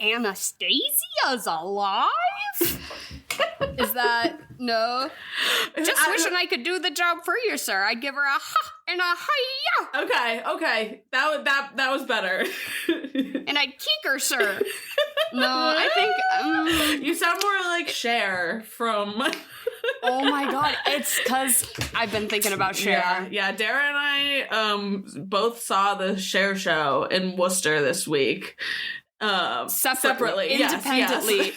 Anastasia's alive? Is that, no? Just wishing I could do the job for you, sir. I'd give her a ha and a hi-ya. Okay. That was better. And I'd kick her, sir. No, I think... you sound more like Cher from... Oh my god, it's because I've been thinking about Cher. Yeah, Dara and I both saw the Cher show in Worcester this week. Separately. Independently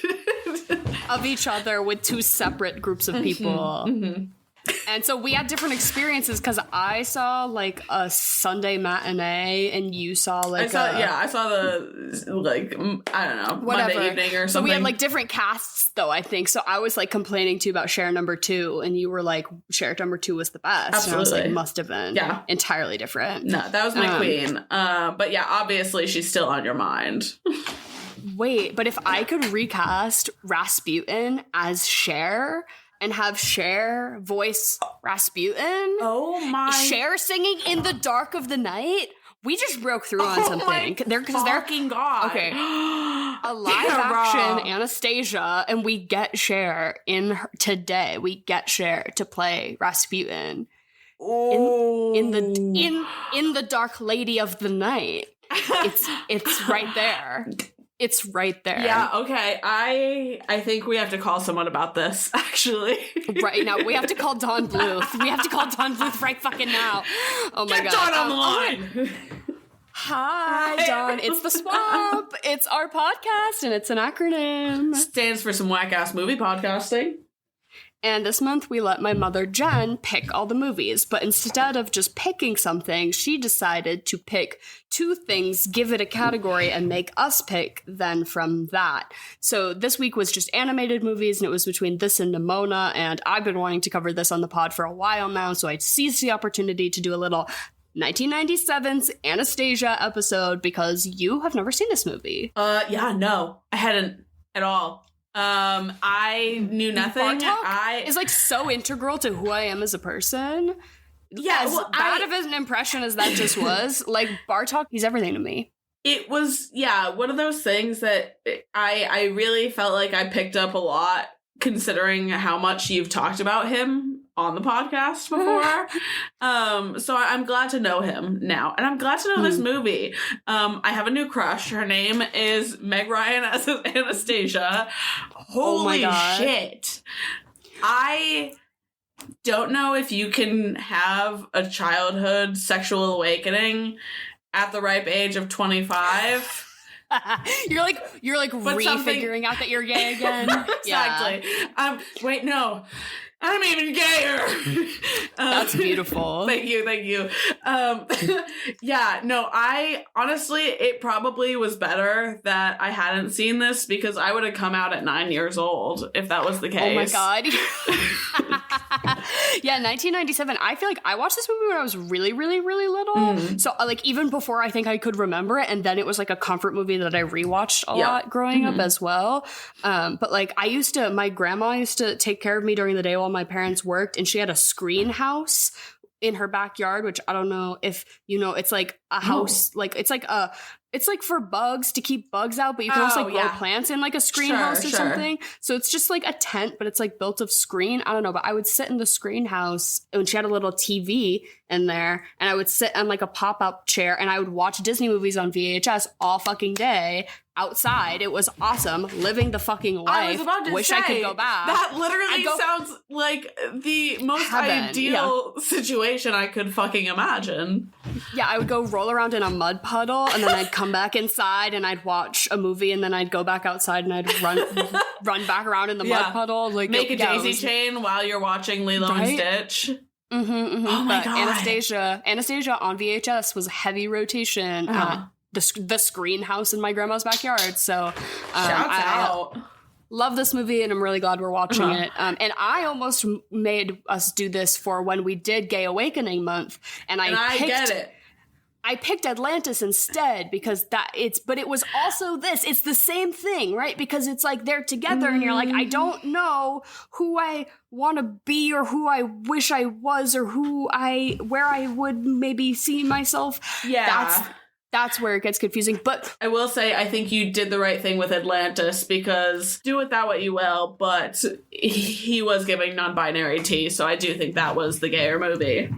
of each other with two separate groups of people. Mm-hmm. And so we had different experiences because I saw like a Sunday matinee and you saw like I saw the like I don't know, whatever. Monday evening or something. So we had like different casts though, I think. So I was like complaining to you about Cher number 2 and you were like Cher number 2 was the best. Absolutely. And I was like, must have been entirely different. No, that was my queen. But yeah, obviously she's still on your mind. Wait, but if I could recast Rasputin as Cher and have Cher voice Rasputin. Oh my. Cher singing In the Dark of the Night. We just broke through on something. They're fucking God. Okay. A live action Anastasia, and we get Cher today. We get Cher to play Rasputin. Oh. In the Dark Lady of the Night. It's right there. It's right there. Yeah, okay. I think we have to call someone about this, actually. Right now. We have to call Dawn Bluth. We have to call Dawn Bluth right fucking now. Oh my God. Get Dawn on the line! Hi, Dawn. It's The Swamp. It's our podcast, and it's an acronym. Stands for some whack-ass movie podcasting. And this month, we let my mother, Jen, pick all the movies. But instead of just picking something, she decided to pick 2 things, give it a category, and make us pick then from that. So this week was just animated movies, and it was between this and Nimona. And I've been wanting to cover this on the pod for a while now, so I seized the opportunity to do a little 1997's Anastasia episode because you have never seen this movie. Yeah, no, I hadn't at all. I knew nothing. Is like so integral to who I am as a person. Yeah, as bad of an impression as that just was, like Bartok, he's everything to me. It was, one of those things that I really felt like I picked up a lot considering how much you've talked about him on the podcast before. So I'm glad to know him now. And I'm glad to know this movie. I have a new crush. Her name is Meg Ryan as Anastasia. Holy shit. I don't know if you can have a childhood sexual awakening at the ripe age of 25. You're like refiguring out that you're gay again. Exactly. Wait, no. I'm even gayer. That's beautiful. Thank you. I honestly, it probably was better that I hadn't seen this because I would have come out at 9 years old if that was the case. Oh my God. Yeah, 1997. I feel like I watched this movie when I was really, really, really little. So like even before I think I could remember it. And then it was like a comfort movie that I rewatched a lot growing up as well. But like my grandma used to take care of me during the day while my parents worked, and she had a screen house in her backyard, which I don't know if you know, it's like a house, like it's like for bugs, to keep bugs out, but you can also grow plants in like a screen house or something. So it's just like a tent, but it's like built of screen. I don't know, but I would sit in the screen house and she had a little TV in there, and I would sit on like a pop-up chair and I would watch Disney movies on VHS all fucking day outside. It was awesome. Living the fucking life. I was about to Wish say, I could go back. That literally sounds like the most ideal situation I could fucking imagine. Yeah, I would go roll around in a mud puddle, and then I'd come back inside and I'd watch a movie, and then I'd go back outside and I'd run back around in the mud puddle. Like make a daisy chain while you're watching Lilo and Stitch. Oh my God. Anastasia on VHS was a heavy rotation. The screen house in my grandma's backyard. So shouts out. Love this movie, and I'm really glad we're watching it. And I almost made us do this for when we did Gay Awakening Month, and I get it. I picked Atlantis instead because but it was also this. It's the same thing, right? Because it's like they're together and you're like, I don't know who I want to be or who I wish I was or where I would maybe see myself. Yeah. that's where it gets confusing. But I will say, I think you did the right thing with Atlantis, because do with that what you will, but he was giving non-binary tea, so I do think that was the gayer movie.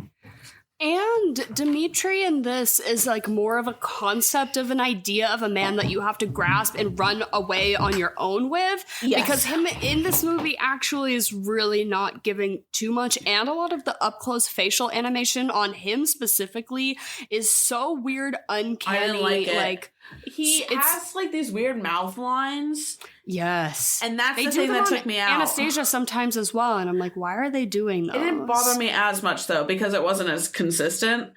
And Dimitri in this is like more of a concept of an idea of a man that you have to grasp and run away on your own with. Yes. Because him in this movie actually is really not giving too much. And a lot of the up close facial animation on him specifically is so weird, uncanny. I didn't like it. Like, he has like these weird mouth lines. Yes. And that's the thing that took me out. Anastasia sometimes as well. And I'm like, why are they doing those? It didn't bother me as much, though, because it wasn't as consistent.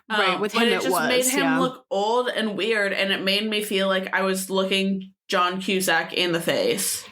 Right, with him it just was, made him look old and weird, and it made me feel like I was looking John Cusack in the face.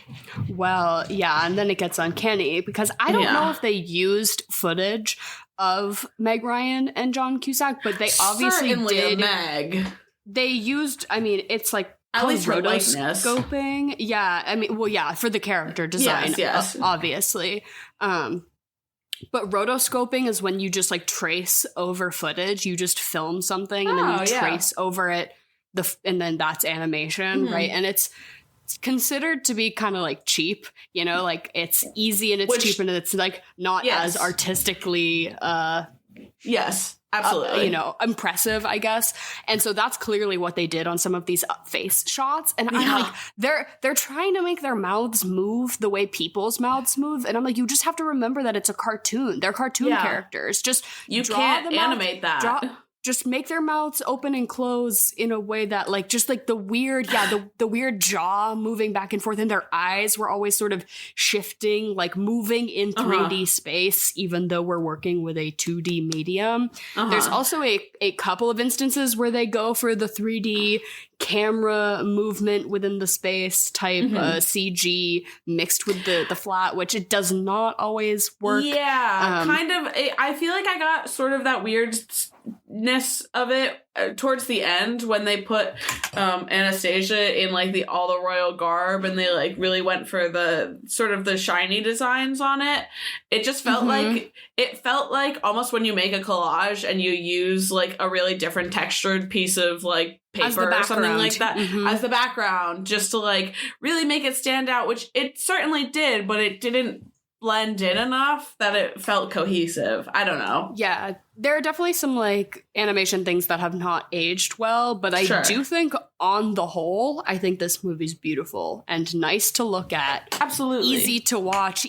Well, yeah, and then it gets uncanny, because I don't know if they used footage of Meg Ryan and John Cusack, but they obviously Certainly did. Meg. They used, I mean, it's like at least her likeness. Rotoscoping. Yeah, I mean, well, yeah, for the character design, yes. Obviously. But rotoscoping is when you just like trace over footage. You just film something and then you trace over it, and then that's animation, right? And it's considered to be kind of like cheap, you know, like it's easy and it's cheap and it's like not as artistically yes, absolutely, you know, impressive, I guess. And so that's clearly what they did on some of these face shots. And I'm like, they're trying to make their mouths move the way people's mouths move. And I'm like, you just have to remember that it's a cartoon. They're cartoon characters. Just you can't animate that. Just make their mouths open and close in a way that, like, just like the weird, the weird jaw moving back and forth, and their eyes were always sort of shifting, like moving in 3D space, even though we're working with a 2D medium. There's also a couple of instances where they go for the 3D camera movement within the space type CG mixed with the flat, which it does not always work. Yeah, kind of. I feel like I got sort of that weirdness of it towards the end when they put Anastasia in like all the royal garb, and they like really went for the sort of the shiny designs on it. It just felt like almost when you make a collage and you use like a really different textured piece of like paper or something like that as the background, just to like really make it stand out, which it certainly did, but it didn't blend in enough that it felt cohesive. I don't know. Yeah, there are definitely some like animation things that have not aged well, but I do think on the whole, I think this movie's beautiful and nice to look at. Absolutely. Easy to watch.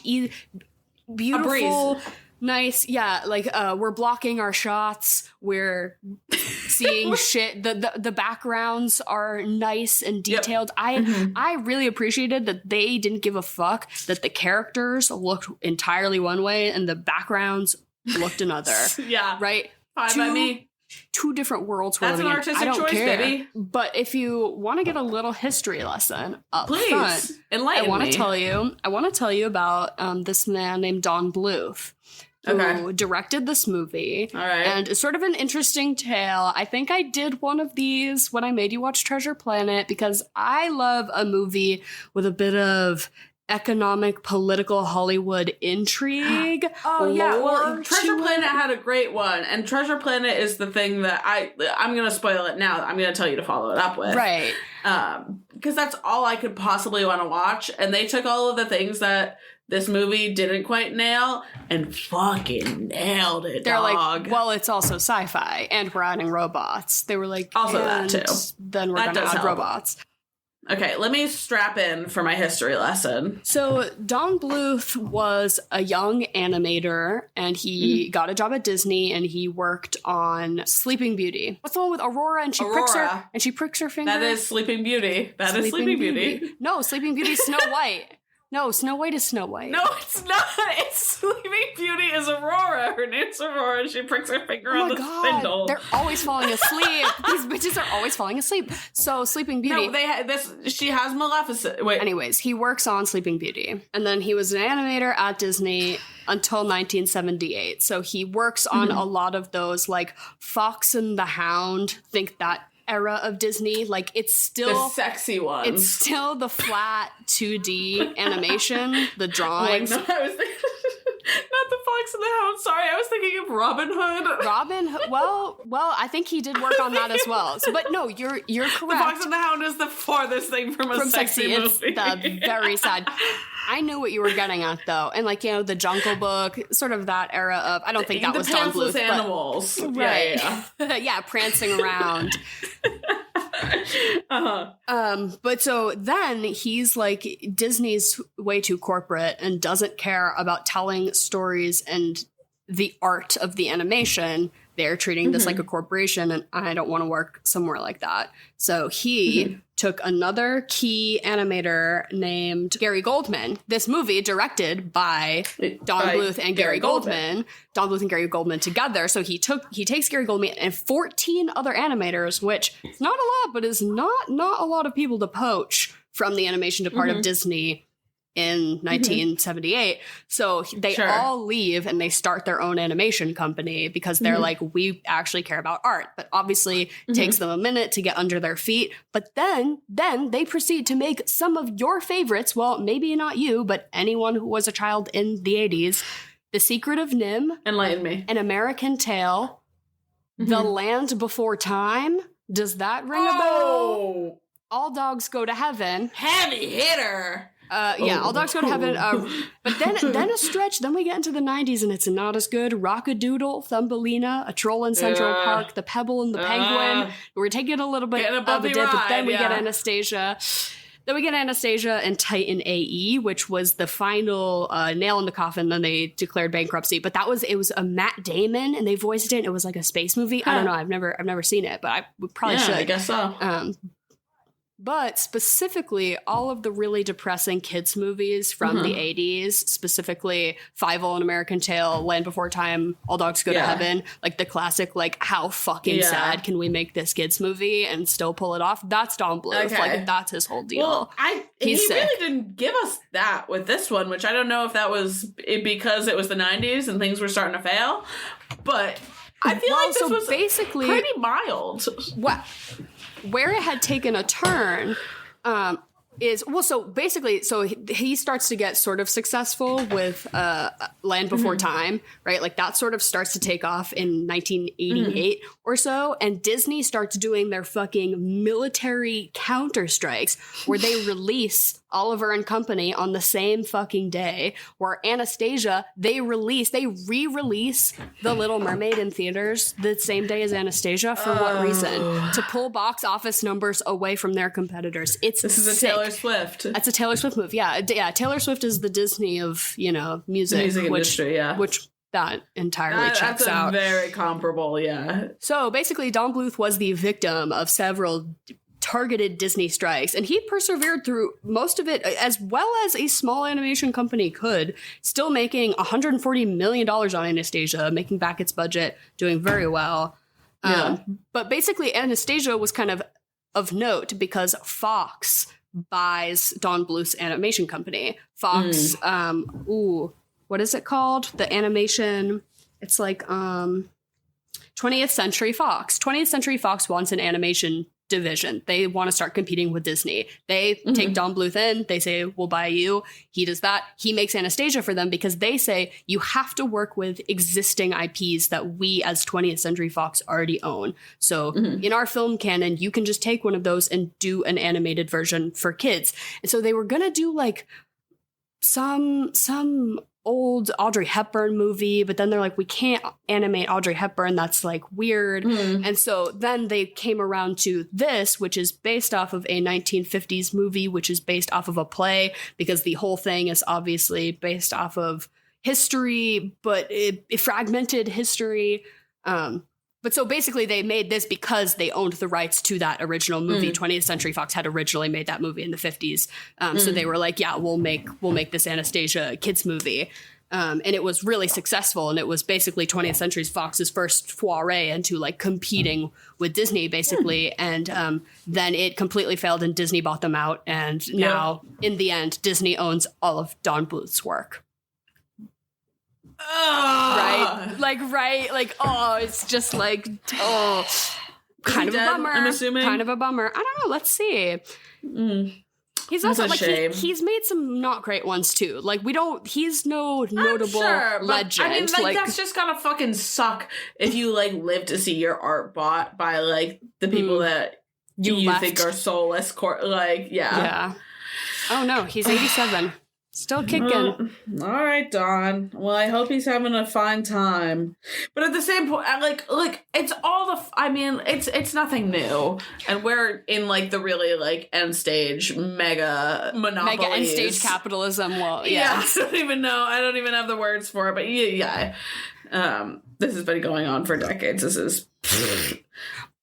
Beautiful. Nice. Yeah, like we're blocking our shots. We're seeing shit. The backgrounds are nice and detailed. I really appreciated that they didn't give a fuck that the characters looked entirely one way and the backgrounds looked another. Yeah. Right? Fine by me. Two different worlds. That's an artistic choice, care. baby. But if you want to get a little history lesson up front, enlighten me. I want to tell you about this man named Don Bluth, who directed this movie. All right. And it's sort of an interesting tale. I think I did one of these when I made you watch Treasure Planet, because I love a movie with a bit of economic, political Hollywood intrigue. Oh, yeah. Well, Treasure Planet had a great one. And Treasure Planet is the thing that I'm going to spoil it now. I'm going to tell you to follow it up with. Right. Because that's all I could possibly want to watch. And they took all of the things that this movie didn't quite nail and fucking nailed it, They're dog. like, well, it's also sci-fi, and we're adding robots. They were like, also that too. Then we're going to add robots. Okay, let me strap in for my history lesson. So Don Bluth was a young animator, and he got a job at Disney, and he worked on Sleeping Beauty. What's the one with Aurora and she pricks her finger? That is Sleeping Beauty. That is Sleeping Beauty. No, Sleeping Beauty is Snow White. No, Snow White is Snow White. No, it's not. It's Sleeping Beauty is Aurora. Her name's Aurora, and she pricks her finger on the spindle. They're always falling asleep. These bitches are always falling asleep. So Sleeping Beauty. No, she has Maleficent. Wait. Anyways, he works on Sleeping Beauty. And then he was an animator at Disney until 1978. So he works on a lot of those, like, Fox and the Hound, think that era of Disney. Like, it's still the sexy ones. It's still the flat 2D animation, the drawings. Oh, no, I was thinking Not the Fox and the Hound. Sorry, I was thinking of Robin Hood. Robin Hood. Well, I think he did work on that as well. So, but no, you're correct. The Fox and the Hound is the farthest thing from a sexy movie. It's very sad. I knew what you were getting at, though, and like, you know, the Jungle Book, sort of that era of. I don't think that was Don Bluth. Animals, right? Yeah, prancing around. But so then he's like, Disney's way too corporate and doesn't care about telling stories and the art of the animation. They're treating this like a corporation, and I don't want to work somewhere like that. So he took another key animator named Gary Goldman. This movie directed by Don Bluth and Gary Goldman. Don Bluth and Gary Goldman together. So he takes Gary Goldman and 14 other animators, which is not a lot, but is not a lot of people to poach from the animation department of Disney in 1978. So they all leave and they start their own animation company because they're like, we actually care about art. But obviously it takes them a minute to get under their feet. But then they proceed to make some of your favorites. Well, maybe not you, but anyone who was a child in the 80s. The Secret of Nim. Enlighten me. An American Tale. The Land Before Time. Does that ring a bell? All Dogs Go to Heaven. Heavy hitter. All Dogs Go to Heaven. But then a stretch, then we get into the 90s and it's not as good. Rockadoodle, Thumbelina, A Troll in Central Park, The Pebble and the Penguin. We're taking a little bit of a dip, but then we get Anastasia. Then we get Anastasia and Titan AE, which was the final nail in the coffin. Then they declared bankruptcy. But it was a Matt Damon, and they voiced it. It was like a space movie. I don't know. I've never seen it, but I probably should. I guess so. But specifically, all of the really depressing kids movies from the 80s, specifically Fievel, An American Tale, Land Before Time, All Dogs Go to Heaven, like the classic, like, how fucking sad can we make this kids movie and still pull it off? That's Don Bluth. Okay. Like, that's his whole deal. Well, he really didn't give us that with this one, which I don't know if that was because it was the 90s and things were starting to fail, but I feel like this was basically pretty mild. Well, where it had taken a turn so he starts to get sort of successful with Land Before Time, right? Like that sort of starts to take off in 1988 or so, and Disney starts doing their fucking military counter strikes where they release Oliver and Company on the same fucking day, where Anastasia, they re-release The Little Mermaid in theaters the same day as Anastasia. For what reason? To pull box office numbers away from their competitors. This is a Taylor Swift. That's a Taylor Swift move. Yeah. Taylor Swift is the Disney of, music. The music industry, Which that entirely checks out. That's very comparable, yeah. So basically, Don Bluth was the victim of several targeted Disney strikes, and he persevered through most of it as well as a small animation company could, still making $140 million on Anastasia, making back its budget, doing very well. But basically, Anastasia was kind of note because Fox buys Don Bluth's animation company. Fox, what is it called? The animation, it's like 20th Century Fox. 20th Century Fox wants an animation division. They want to start competing with Disney. They take Don Bluth in. They say, we'll buy you. He does that. He makes Anastasia for them because they say you have to work with existing IPs that we as 20th Century Fox already own. So in our film canon, you can just take one of those and do an animated version for kids. And so they were going to do like some old Audrey Hepburn movie, but then they're like, we can't animate Audrey Hepburn. That's like weird. And so then they came around to this, which is based off of a 1950s movie, which is based off of a play, because the whole thing is obviously based off of history, but it fragmented history. But so basically they made this because they owned the rights to that original movie. 20th Century Fox had originally made that movie in the 50s. So they were like, yeah, we'll make this Anastasia kids movie. And it was really successful. And it was basically 20th Century Fox's first foray into like competing with Disney, basically. And then it completely failed and Disney bought them out. And now in the end, Disney owns all of Don Bluth's work. It's just like, kind of a bummer. I'm assuming. Kind of a bummer. I don't know. Let's see. He's also like he's made some not great ones too. Like he's no notable legend. I mean, like that's just gotta fucking suck if you like live to see your art bought by like the people that you think are soulless. Yeah. Oh no, he's 87. Still kicking. All right, Don. Well, I hope he's having a fine time. But at the same point, like it's all it's nothing new, and we're in like the really like end stage mega monopolies. Mega end stage capitalism. Well, yeah. I don't even know. I don't even have the words for it. But yeah. This has been going on for decades. This is.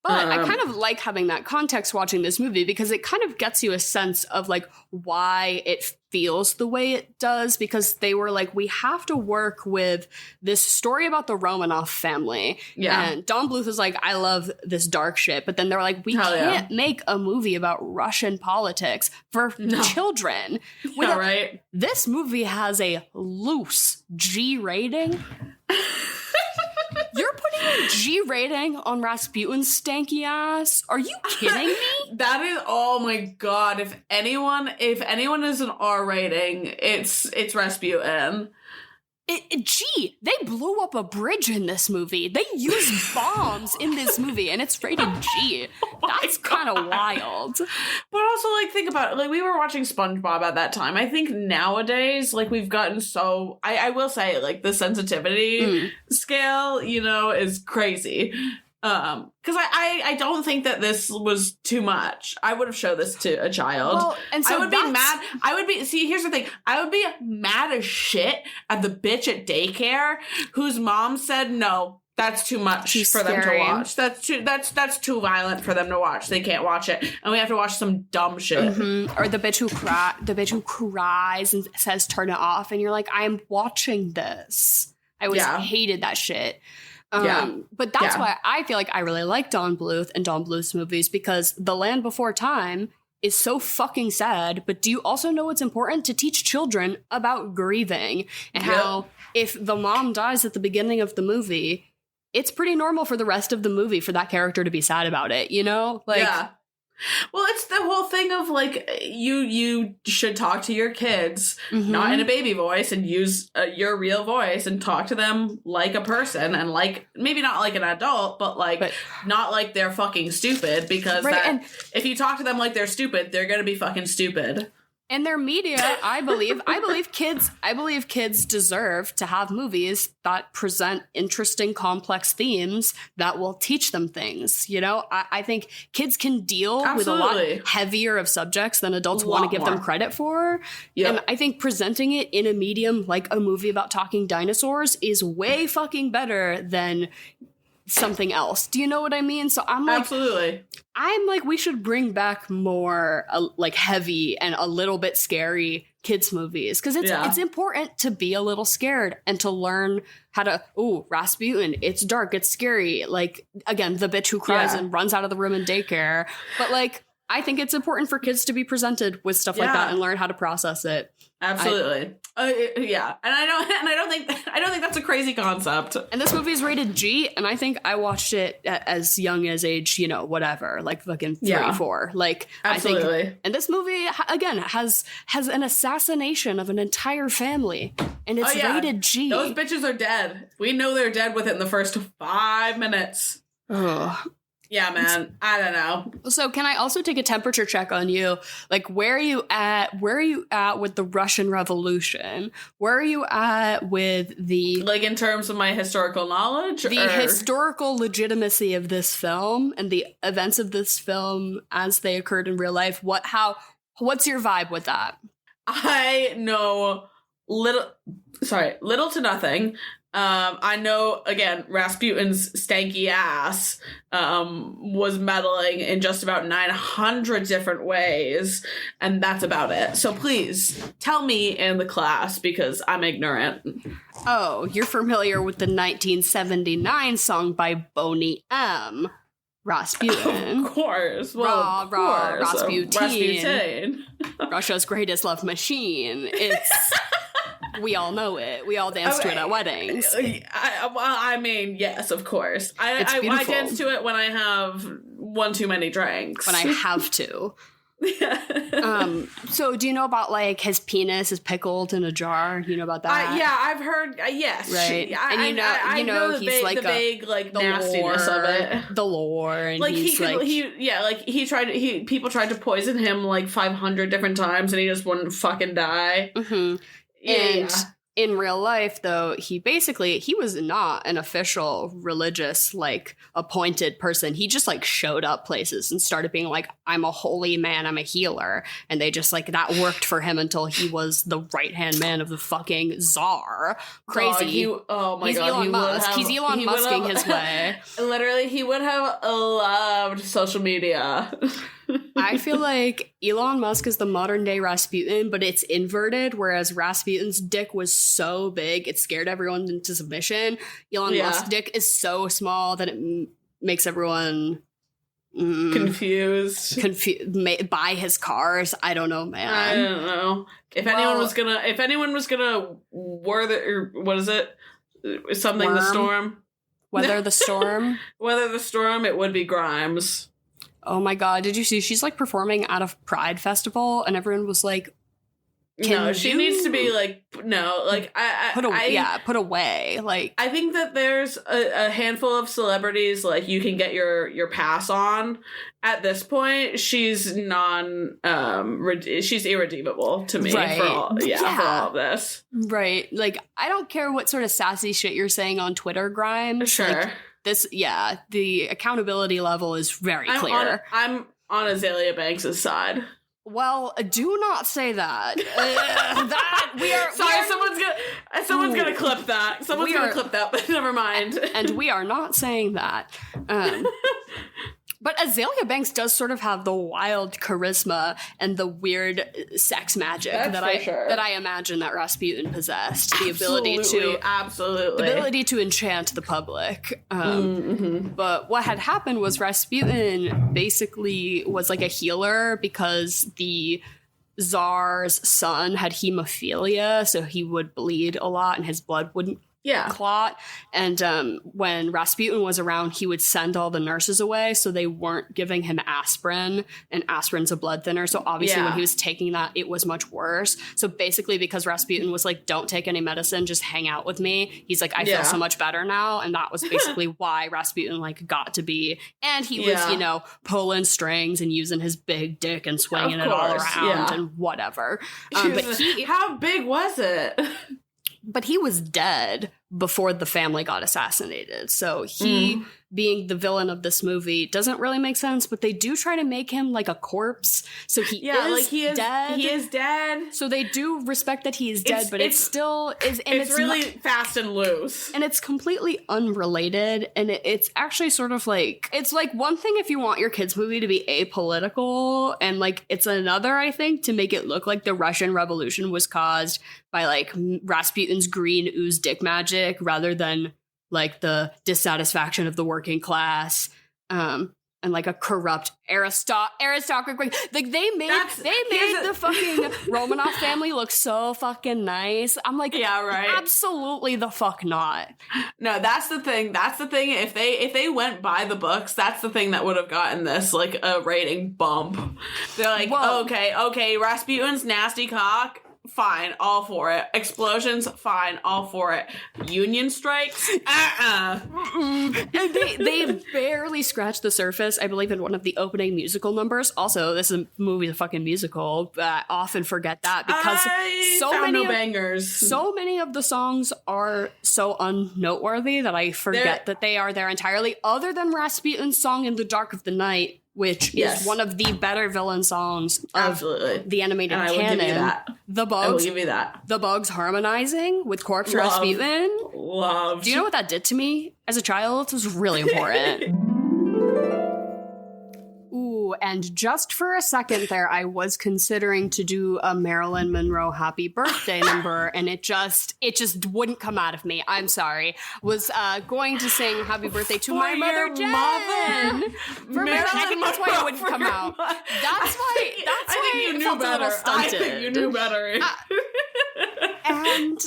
But I kind of like having that context watching this movie because it kind of gets you a sense of like why it feels the way it does, because they were like, we have to work with this story about the Romanov family. Yeah. And Don Bluth was like, I love this dark shit. But then they're like, we can't make a movie about Russian politics for children. Right. This movie has a loose G rating. You're putting a G rating on Rasputin's stanky ass? Are you kidding me? That is, oh my god! If anyone is an R rating, it's Rasputin. Gee, they blew up a bridge in this movie. They used bombs in this movie, and it's rated G. That's kind of wild. But also, like, think about it. Like, we were watching SpongeBob at that time. I think nowadays, like, we've gotten so... I will say, like, the sensitivity scale, you know, is crazy. Because I don't think that this was too much. I would have showed this to a child. Well, and so I would be mad. See, here's the thing. I would be mad as shit at the bitch at daycare whose mom said, no, that's too much for them to watch. That's too violent for them to watch. They can't watch it. And we have to watch some dumb shit. Or the bitch who cries and says, turn it off. And you're like, I am watching this. I always hated that shit. But that's why I feel like I really like Don Bluth and Don Bluth's movies, because The Land Before Time is so fucking sad. But do you also know it's important to teach children about grieving and how if the mom dies at the beginning of the movie, it's pretty normal for the rest of the movie for that character to be sad about it, you know? Like, well, it's the whole thing of like you should talk to your kids not in a baby voice and use your real voice and talk to them like a person, and like maybe not like an adult, but not like they're fucking stupid, because if you talk to them like they're stupid, they're gonna be fucking stupid. And their media, I believe kids deserve to have movies that present interesting, complex themes that will teach them things. You know, I think kids can deal with a lot heavier of subjects than adults want to give them credit for. Yep. And I think presenting it in a medium like a movie about talking dinosaurs is way fucking better than something else. Do you know what I mean? So I'm like, we should bring back more like heavy and a little bit scary kids movies, because it's important to be a little scared and to learn how to Rasputin, it's dark, it's scary, like again the bitch who cries and runs out of the room in daycare. But like I think it's important for kids to be presented with stuff like that and learn how to process it. Absolutely. And I don't think that's a crazy concept. And this movie is rated G, and I think I watched it as young as age, you know, whatever, like fucking 3, 4. Like, absolutely. I think, and this movie again has an assassination of an entire family, and it's rated G. Those bitches are dead. We know they're dead within the first 5 minutes. Ugh. Yeah, man. I don't know. So can I also take a temperature check on you? Like, where are you at? Where are you at with the Russian Revolution? Where are you at with the... Like, in terms of my historical knowledge? The historical legitimacy of this film and the events of this film as they occurred in real life. What's your vibe with that? I know little to nothing. I know, again, Rasputin's stanky ass was meddling in just about 900 different ways, and that's about it. So please, tell me in the class, because I'm ignorant. Oh, you're familiar with the 1979 song by Boney M., Rasputin. Of course. Well, of course. Rasputin. Russia's greatest love machine. It's... We all know it. We all dance to it at weddings. I mean, yes, of course. I dance to it when I have one too many drinks. When I have to. So do you know about like his penis is pickled in a jar? You know about that? Yeah, I've heard. Yes, right. And I know he's like the vague like nastiness of it, the lore, and like he's people tried to poison him like 500 different times, and he just wouldn't fucking die. Mm-hmm. And in real life, though, he was not an official religious, like, appointed person. He just, like, showed up places and started being like, I'm a holy man, I'm a healer. And they just, like, that worked for him until he was the right-hand man of the fucking czar. Crazy. Oh my God. Elon Musk. He's Elon Musking his way. Literally, he would have loved social media. I feel like Elon Musk is the modern day Rasputin, but it's inverted, whereas Rasputin's dick was so big, it scared everyone into submission. Elon Musk's dick is so small that it makes everyone confused. Buy his cars. I don't know, man. I don't know. If anyone was gonna what is it? Something the storm. Weather the storm. Weather the storm, it would be Grimes. Oh my God, did you see she's like performing at a Pride festival and everyone was like, she needs to be like, put away. Like, I think that there's a handful of celebrities like you can get your pass on. At this point, she's she's irredeemable to me for all of this. Right. Like, I don't care what sort of sassy shit you're saying on Twitter, Grimes. Sure. Like, the accountability level is very clear. I'm on Azalea Banks' side. Well, do not say that. That we are. Sorry, someone's gonna clip that. Someone's gonna clip that, but never mind. And we are not saying that. But Azalea Banks does sort of have the wild charisma and the weird sex magic that I imagine that Rasputin possessed. The ability to enchant the public. But what had happened was Rasputin basically was like a healer because the Tsar's son had hemophilia, so he would bleed a lot and his blood wouldn't clot. And when Rasputin was around, he would send all the nurses away, so they weren't giving him aspirin, and aspirin's a blood thinner, so obviously when he was taking that, it was much worse. So basically, because Rasputin was like, don't take any medicine, just hang out with me, he's like, I feel so much better now. And that was basically why Rasputin like got to be, and he was pulling strings and using his big dick and swinging it all around and whatever. How big was it? But he was dead before the family got assassinated. So he, being the villain of this movie, doesn't really make sense. But they do try to make him like a corpse. So he is dead. He is dead. So they do respect that he is dead, but it still is. And it's really fast and loose. And it's completely unrelated. And it's actually sort of like, it's like one thing if you want your kids' movie to be apolitical. And like, it's another, I think, to make it look like the Russian Revolution was caused by like Rasputin's green ooze dick magic rather than like the dissatisfaction of the working class and like a corrupt aristocracy. Like they made the fucking Romanov family look so fucking nice. I'm like, absolutely the fuck not. No, that's the thing. If they went by the books, that's the thing that would have gotten this like a rating bump. They're like, okay, Rasputin's nasty cock. Fine, all for it. Explosions, fine, all for it. Union strikes, They barely scratched the surface. I believe in one of the opening musical numbers. Also, this is a movie, a fucking musical. But I often forget that because so many of the songs are so unnoteworthy that I forget that they are there entirely. Other than Rasputin's song "In the Dark of the Night," which is one of the better villain songs of the animated canon. I will give you that. I will give you that. The Bugs harmonizing with Corpse Rasputin. Loved. Do you know what that did to me as a child? It was really important. Ooh, and just for a second there, I was considering to do a Marilyn Monroe happy birthday number, and it just wouldn't come out of me. I'm sorry. Was going to sing happy birthday to my mother, Jen. I think that's why it wouldn't come out. That's why I think you knew better. I think you knew better. And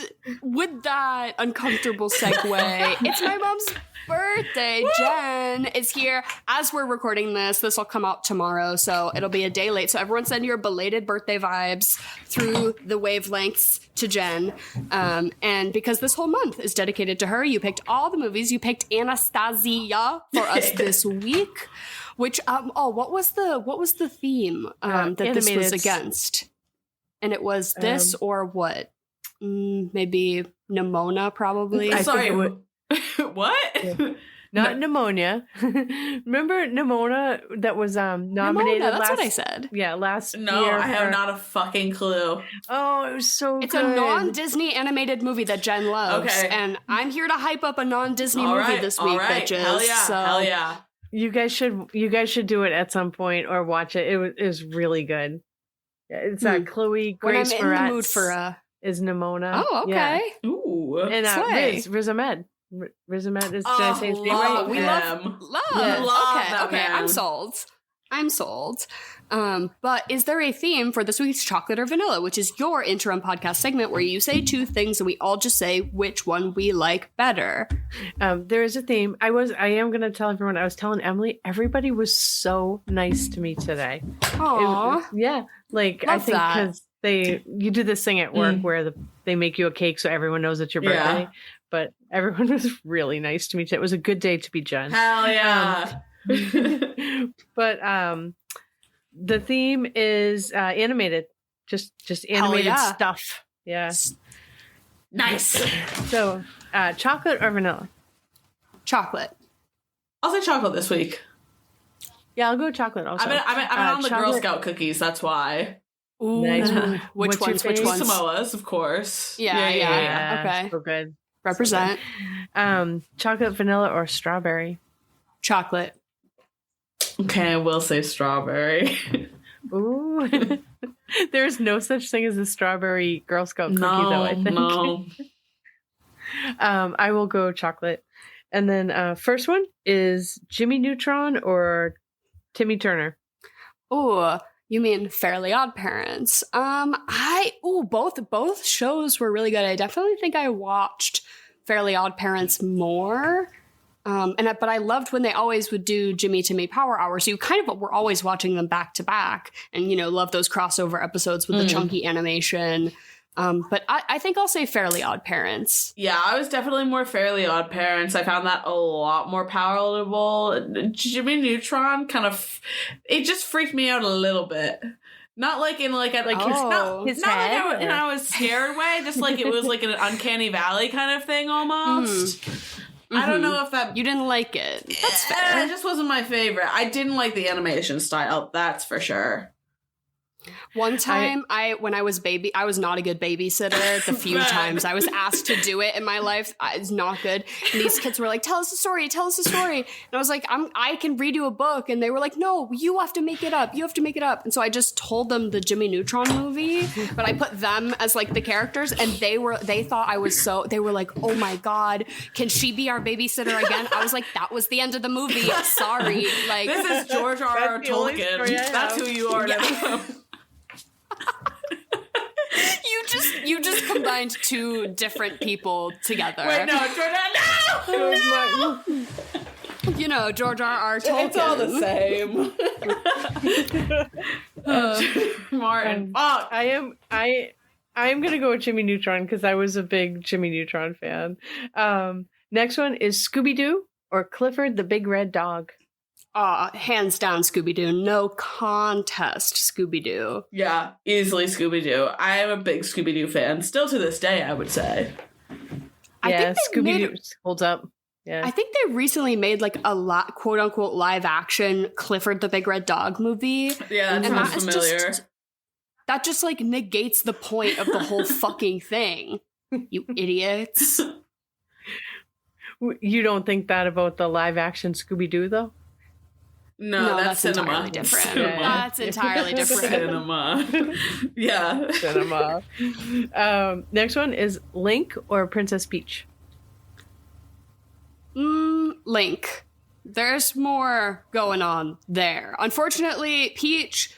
with that uncomfortable segue, it's my mom's birthday. Jen is here as we're recording this. This will come out tomorrow, so it'll be a day late. So everyone send your belated birthday vibes through the wavelengths to Jen. And because this whole month is dedicated to her, you picked all the movies. You picked Anastasia for us this week. Which what was the theme that this was against? And it was this or what? Maybe Nimona, probably. Sorry, what? Yeah. Not pneumonia. Remember Nimona that was nominated? Nimona, that's what I said. Yeah, last year. No, I have not a fucking clue. Oh, it was so It's good. a non-Disney animated movie that Jen loves. Okay. And I'm here to hype up a non-Disney movie this week, bitches. Hell yeah, so. hell yeah. You guys should do it at some point or watch it. It was really good. Yeah, it's Chloe Grace when I'm in the mood for is Nimona. Oh, okay. Yeah. Ooh. And Riz Ahmed. Riz Ahmed is, did I say his name right? We love. Yeah. Love Okay, that okay, man. I'm sold. But is there a theme for this week's Chocolate or Vanilla, which is your interim podcast segment where you say two things and we all just say which one we like better? There is a theme. I am going to tell everyone. I was telling Emily, everybody was so nice to me today. Aww. Yeah, like Love I think that. because you do this thing at work where they make you a cake so everyone knows it's your birthday. Yeah. But everyone was really nice to me today. It was a good day to be Jen. Hell yeah. But the theme is animated, just animated stuff. Yeah, Nice. so chocolate or vanilla? Chocolate. I'll say chocolate this week. Yeah, I'll go chocolate also. I'm on the Girl chocolate- Scout cookies, that's why. Ooh. Nice. Which What's your ones? Samoas, of course. Yeah. Okay. So good. Represent. Chocolate, vanilla, or strawberry? Chocolate. Okay, I will say strawberry. Ooh. There's no such thing as a strawberry Girl Scout cookie, though, I think. No. I will go chocolate. And then first one is Jimmy Neutron or Timmy Turner? Ooh, you mean Fairly Odd Parents? Both shows were really good. I definitely think I watched Fairly Odd Parents more. But I loved when they always would do Jimmy Timmy Power Hour. So you kind of were always watching them back to back, and love those crossover episodes with the chunky animation. But I think I'll say Fairly Odd Parents. Yeah, I was definitely more Fairly Odd Parents. I found that a lot more palatable. Jimmy Neutron it just freaked me out a little bit. Not like in like a his not head? like I was scared way, just like it was like an uncanny valley kind of thing almost. I don't know if that You didn't like it. That's fair. It just wasn't my favorite. I didn't like the animation style, that's for sure. One time, when I was I was not a good babysitter. The few times I was asked to do it in my life, I was not good. And these kids were like, tell us a story. And I was like, I can read you a book. And they were like, no, you have to make it up. And so I just told them the Jimmy Neutron movie, but I put them as like the characters, and they thought I was they were like, oh my God, can she be our babysitter again? I was like, that was the end of the movie. Sorry. Like, This is George R.R. That's the only story I Tolkien. That's have. who you are now. you just combined two different people together. Wait, no, Jordan, no! George R.R. Tolkien. It's all the same. Martin. Oh, I am gonna go with Jimmy Neutron because I was a big Jimmy Neutron fan. Next one is Scooby-Doo or Clifford the Big Red Dog. Hands down Scooby-Doo. No contest, Scooby-Doo. yeah, easily Scooby-Doo. I am a big Scooby-Doo fan. Still to this day, I would say. Yeah, think they Scooby-Doo holds up. Yeah. I think they recently made like a quote unquote live action Clifford the Big Red Dog movie. Yeah, that sounds familiar. That just like negates the point of the whole fucking thing. You idiots. You don't think that about the live action Scooby-Doo though? No, that's cinema. Entirely different. Cinema. That's entirely different. Cinema. Yeah. Cinema. Next one is Link or Princess Peach. Link. There's more going on there. Unfortunately, Peach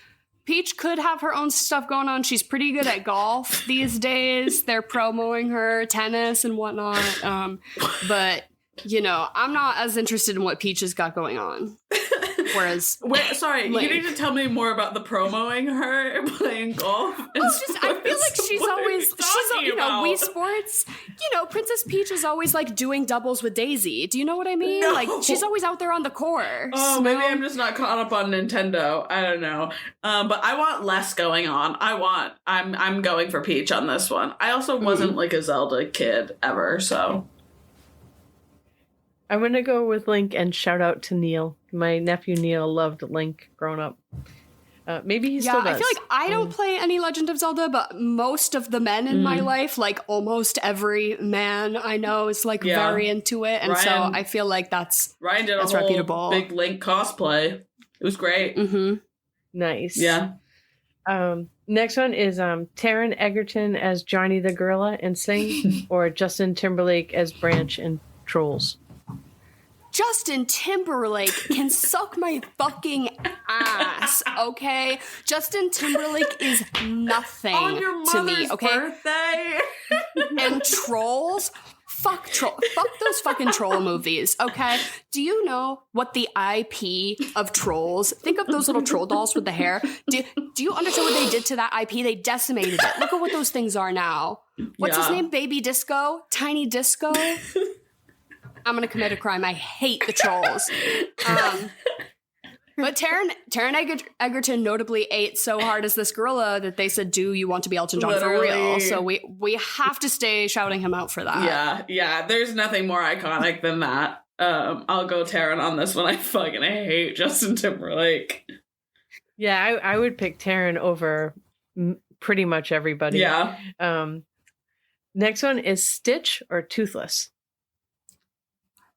Peach could have her own stuff going on. She's pretty good at golf these days. They're promoting her tennis and whatnot. But, you know, I'm not as interested in what Peach has got going on. Whereas, sorry, you need to tell me more about the promoing her playing golf. Well, it's just, I feel like she's always, you know, Wii Sports, you know, Princess Peach is always like doing doubles with Daisy. Do you know what I mean? No. Like, she's always out there on the course. Oh, maybe I'm just not caught up on Nintendo. I don't know. But I want less going on. I'm going for Peach on this one. I also wasn't like a Zelda kid ever, so. I'm going to go with Link and shout out to Neil. My nephew Neil loved Link growing up. Maybe he still does. I feel like I don't play any Legend of Zelda, but most of the men in my life, like almost every man I know is like very into it. And Ryan, so I feel like that's Ryan did a whole reputable. Big Link cosplay. It was great. Mm-hmm. Nice. Yeah. Next one is Taron Egerton as Johnny the Gorilla in Sing, or Justin Timberlake as Branch in Trolls. Justin Timberlake can suck my fucking ass, okay? Justin Timberlake is nothing On your to me, mother's okay? birthday. And Trolls? Fuck those fucking troll movies, okay? Do you know what the IP of Trolls? Think of those little troll dolls with the hair. Do you understand what they did to that IP? They decimated it. Look at what those things are now. What's his name? Baby Disco? Tiny Disco? I'm gonna commit a crime. I hate the Trolls. But Taron Egerton notably ate so hard as this gorilla that they said, "Do you want to be Elton John for real?" So we have to stay shouting him out for that. Yeah. There's nothing more iconic than that. I'll go Taron on this one. I fucking hate Justin Timberlake. Yeah, I would pick Taron over pretty much everybody. Yeah. Next one is Stitch or Toothless.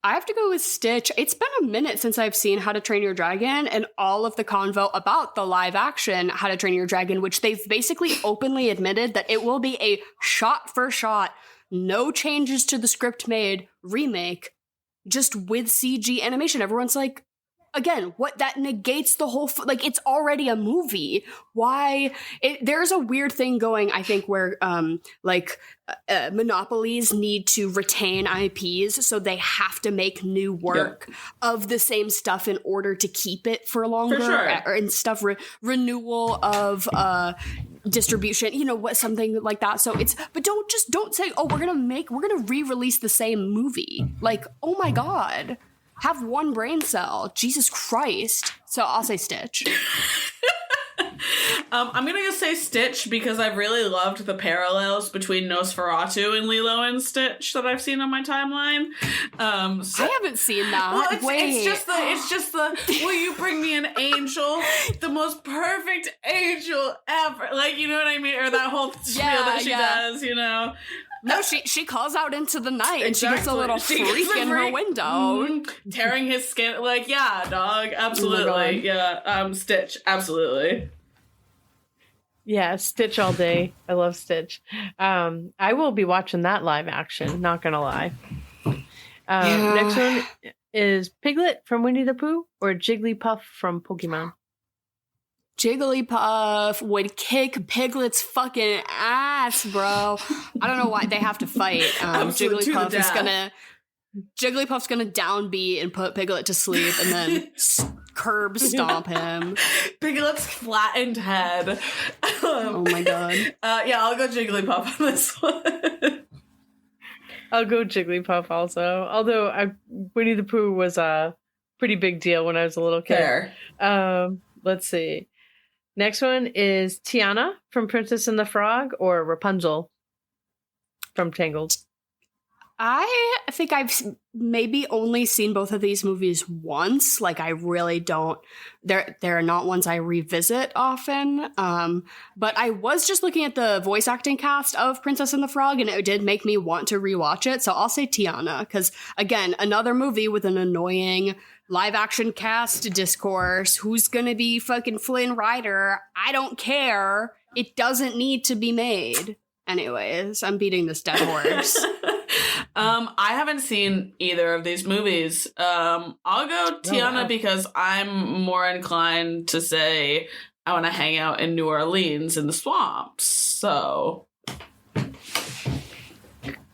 I have to go with Stitch. It's been a minute since I've seen How to Train Your Dragon and all of the convo about the live action How to Train Your Dragon, which they've basically openly admitted that it will be a shot for shot, no changes to the script made remake, just with CG animation. Everyone's like, again, what that negates the whole, like, it's already a movie. Why? There's a weird thing going, I think, where, monopolies need to retain IPs, so they have to make new work of the same stuff in order to keep it for longer. For sure. And stuff, renewal of, distribution, you know, what, something like that. So but don't say, oh, we're gonna re-release the same movie. Like, oh my God. Have one brain cell. Jesus Christ. So I'll say Stitch. I'm going to say Stitch because I've really loved the parallels between Nosferatu and Lilo and Stitch that I've seen on my timeline. I haven't seen that. Well, it's just the will you bring me an angel? The most perfect angel ever. Like, you know what I mean? Or that whole spiel that she does, you know? No, she calls out into the night and she gets a little freak in her window. Tearing his skin. Like, yeah, dog. Absolutely. Stitch. Absolutely. Yeah, Stitch all day. I love Stitch. I will be watching that live action, not gonna lie. Next one is Piglet from Winnie the Pooh or Jigglypuff from Pokemon. Jigglypuff would kick Piglet's fucking ass, bro. I don't know why they have to fight. Jigglypuff's gonna downbeat and put Piglet to sleep and then curb stomp him. Piglet's flattened head. Oh my God. I'll go Jigglypuff on this one. I'll go Jigglypuff also. Although Winnie the Pooh was a pretty big deal when I was a little kid. Fair. Let's see. Next one is Tiana from Princess and the Frog or Rapunzel from Tangled. I think I've maybe only seen both of these movies once. Like, I really don't. They're not ones I revisit often. But I was just looking at the voice acting cast of Princess and the Frog, and it did make me want to rewatch it. So I'll say Tiana, because again, another movie with an annoying live action cast discourse. Who's gonna be fucking Flynn Rider? I don't care. It doesn't need to be made. Anyways, I'm beating this dead horse. I haven't seen either of these movies. I'll go Tiana because I'm more inclined to say I want to hang out in New Orleans in the swamps. So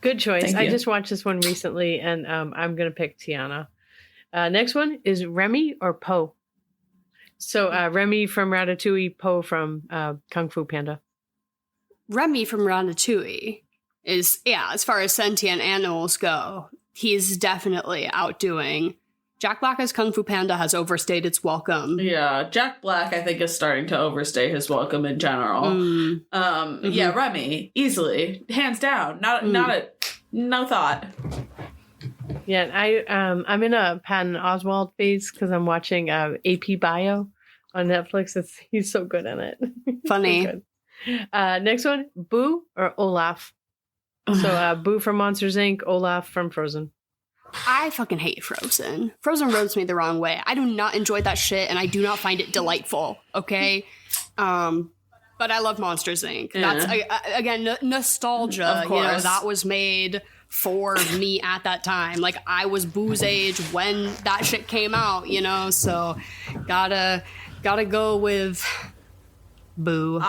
good choice. Thank I you. just watched this one recently, and I'm gonna pick Tiana. Next one is Remy or Poe. So Remy from Ratatouille, Poe from Kung Fu Panda. Remy from Ratatouille is, as far as sentient animals go, he's definitely outdoing. Jack Black as Kung Fu Panda has overstayed its welcome. yeah, Jack Black, I think, is starting to overstay his welcome in general. Yeah, Remy, easily, hands down, no thought. Yeah, I'm in a Patton Oswalt phase because I'm watching AP Bio on Netflix. He's so good in it. Funny. So next one, Boo or Olaf. So Boo from Monsters Inc., Olaf from Frozen. I fucking hate Frozen. Frozen rubs me the wrong way. I do not enjoy that shit, and I do not find it delightful. Okay, but I love Monsters Inc. Yeah. That's again nostalgia. Of course. That was made for me at that time. Like I was Boo's age when that shit came out. So gotta go with Boo.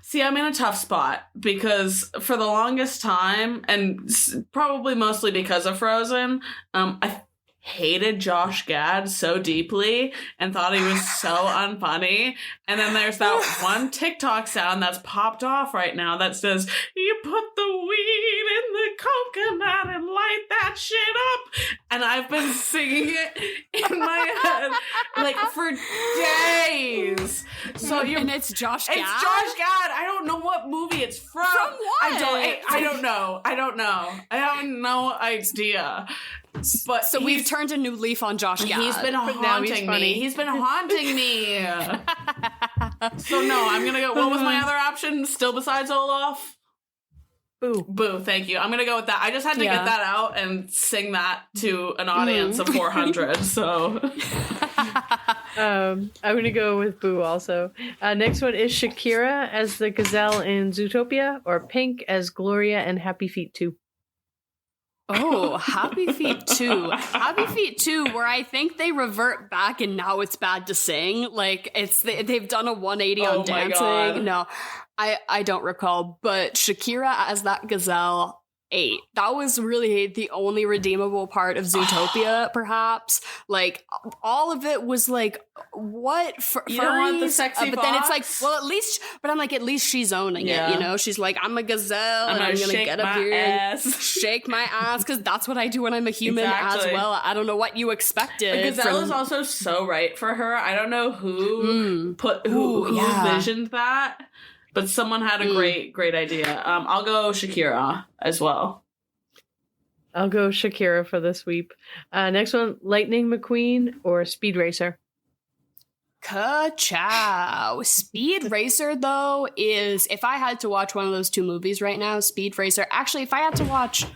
See, I'm in a tough spot because for the longest time, and probably mostly because of Frozen, I hated Josh Gad so deeply and thought he was so unfunny. And then there's that one TikTok sound that's popped off right now that says, "You put the weed in the coconut and light that shit up." And I've been singing it in my head like for days. And it's Josh Gad? It's Josh Gad. I don't know what movie it's from. From what? I don't know. I have no idea. But So we've turned a new leaf on Josh Gad. He's been now haunting he's me. funny. He's been haunting me. So no, I'm gonna go. What was my other option? Still besides Olaf? Boo. Boo. Thank you. I'm gonna go with that. I just had to get that out and sing that to an audience of 400. So I'm gonna go with Boo also. Next one is Shakira as the gazelle in Zootopia, or Pink as Gloria in Happy Feet 2. Oh, Happy Feet 2. Happy Feet 2, where I think they revert back and now it's bad to sing. Like, they've done a 180 on dancing. God. No, I don't recall. But Shakira as that gazelle, 8. That was really the only redeemable part of Zootopia, perhaps. Like, all of it was like, what? You don't want the furries? sexy But then it's like, fox? well, at least she's owning it, She's like, I'm a gazelle, and I'm gonna shake get up my here ass. and shake my ass, because that's what I do when I'm a human Exactly. as well. I don't know what you expected. The gazelle from- is also so right for her. I don't know who who yeah. visioned that, but someone had a great idea. I'll go Shakira as well. I'll go Shakira for the sweep. Next one, Lightning McQueen or Speed Racer. Ka-chow. Speed Racer, though, is, if I had to watch one of those two movies right now, Speed Racer. Actually, if I had to watch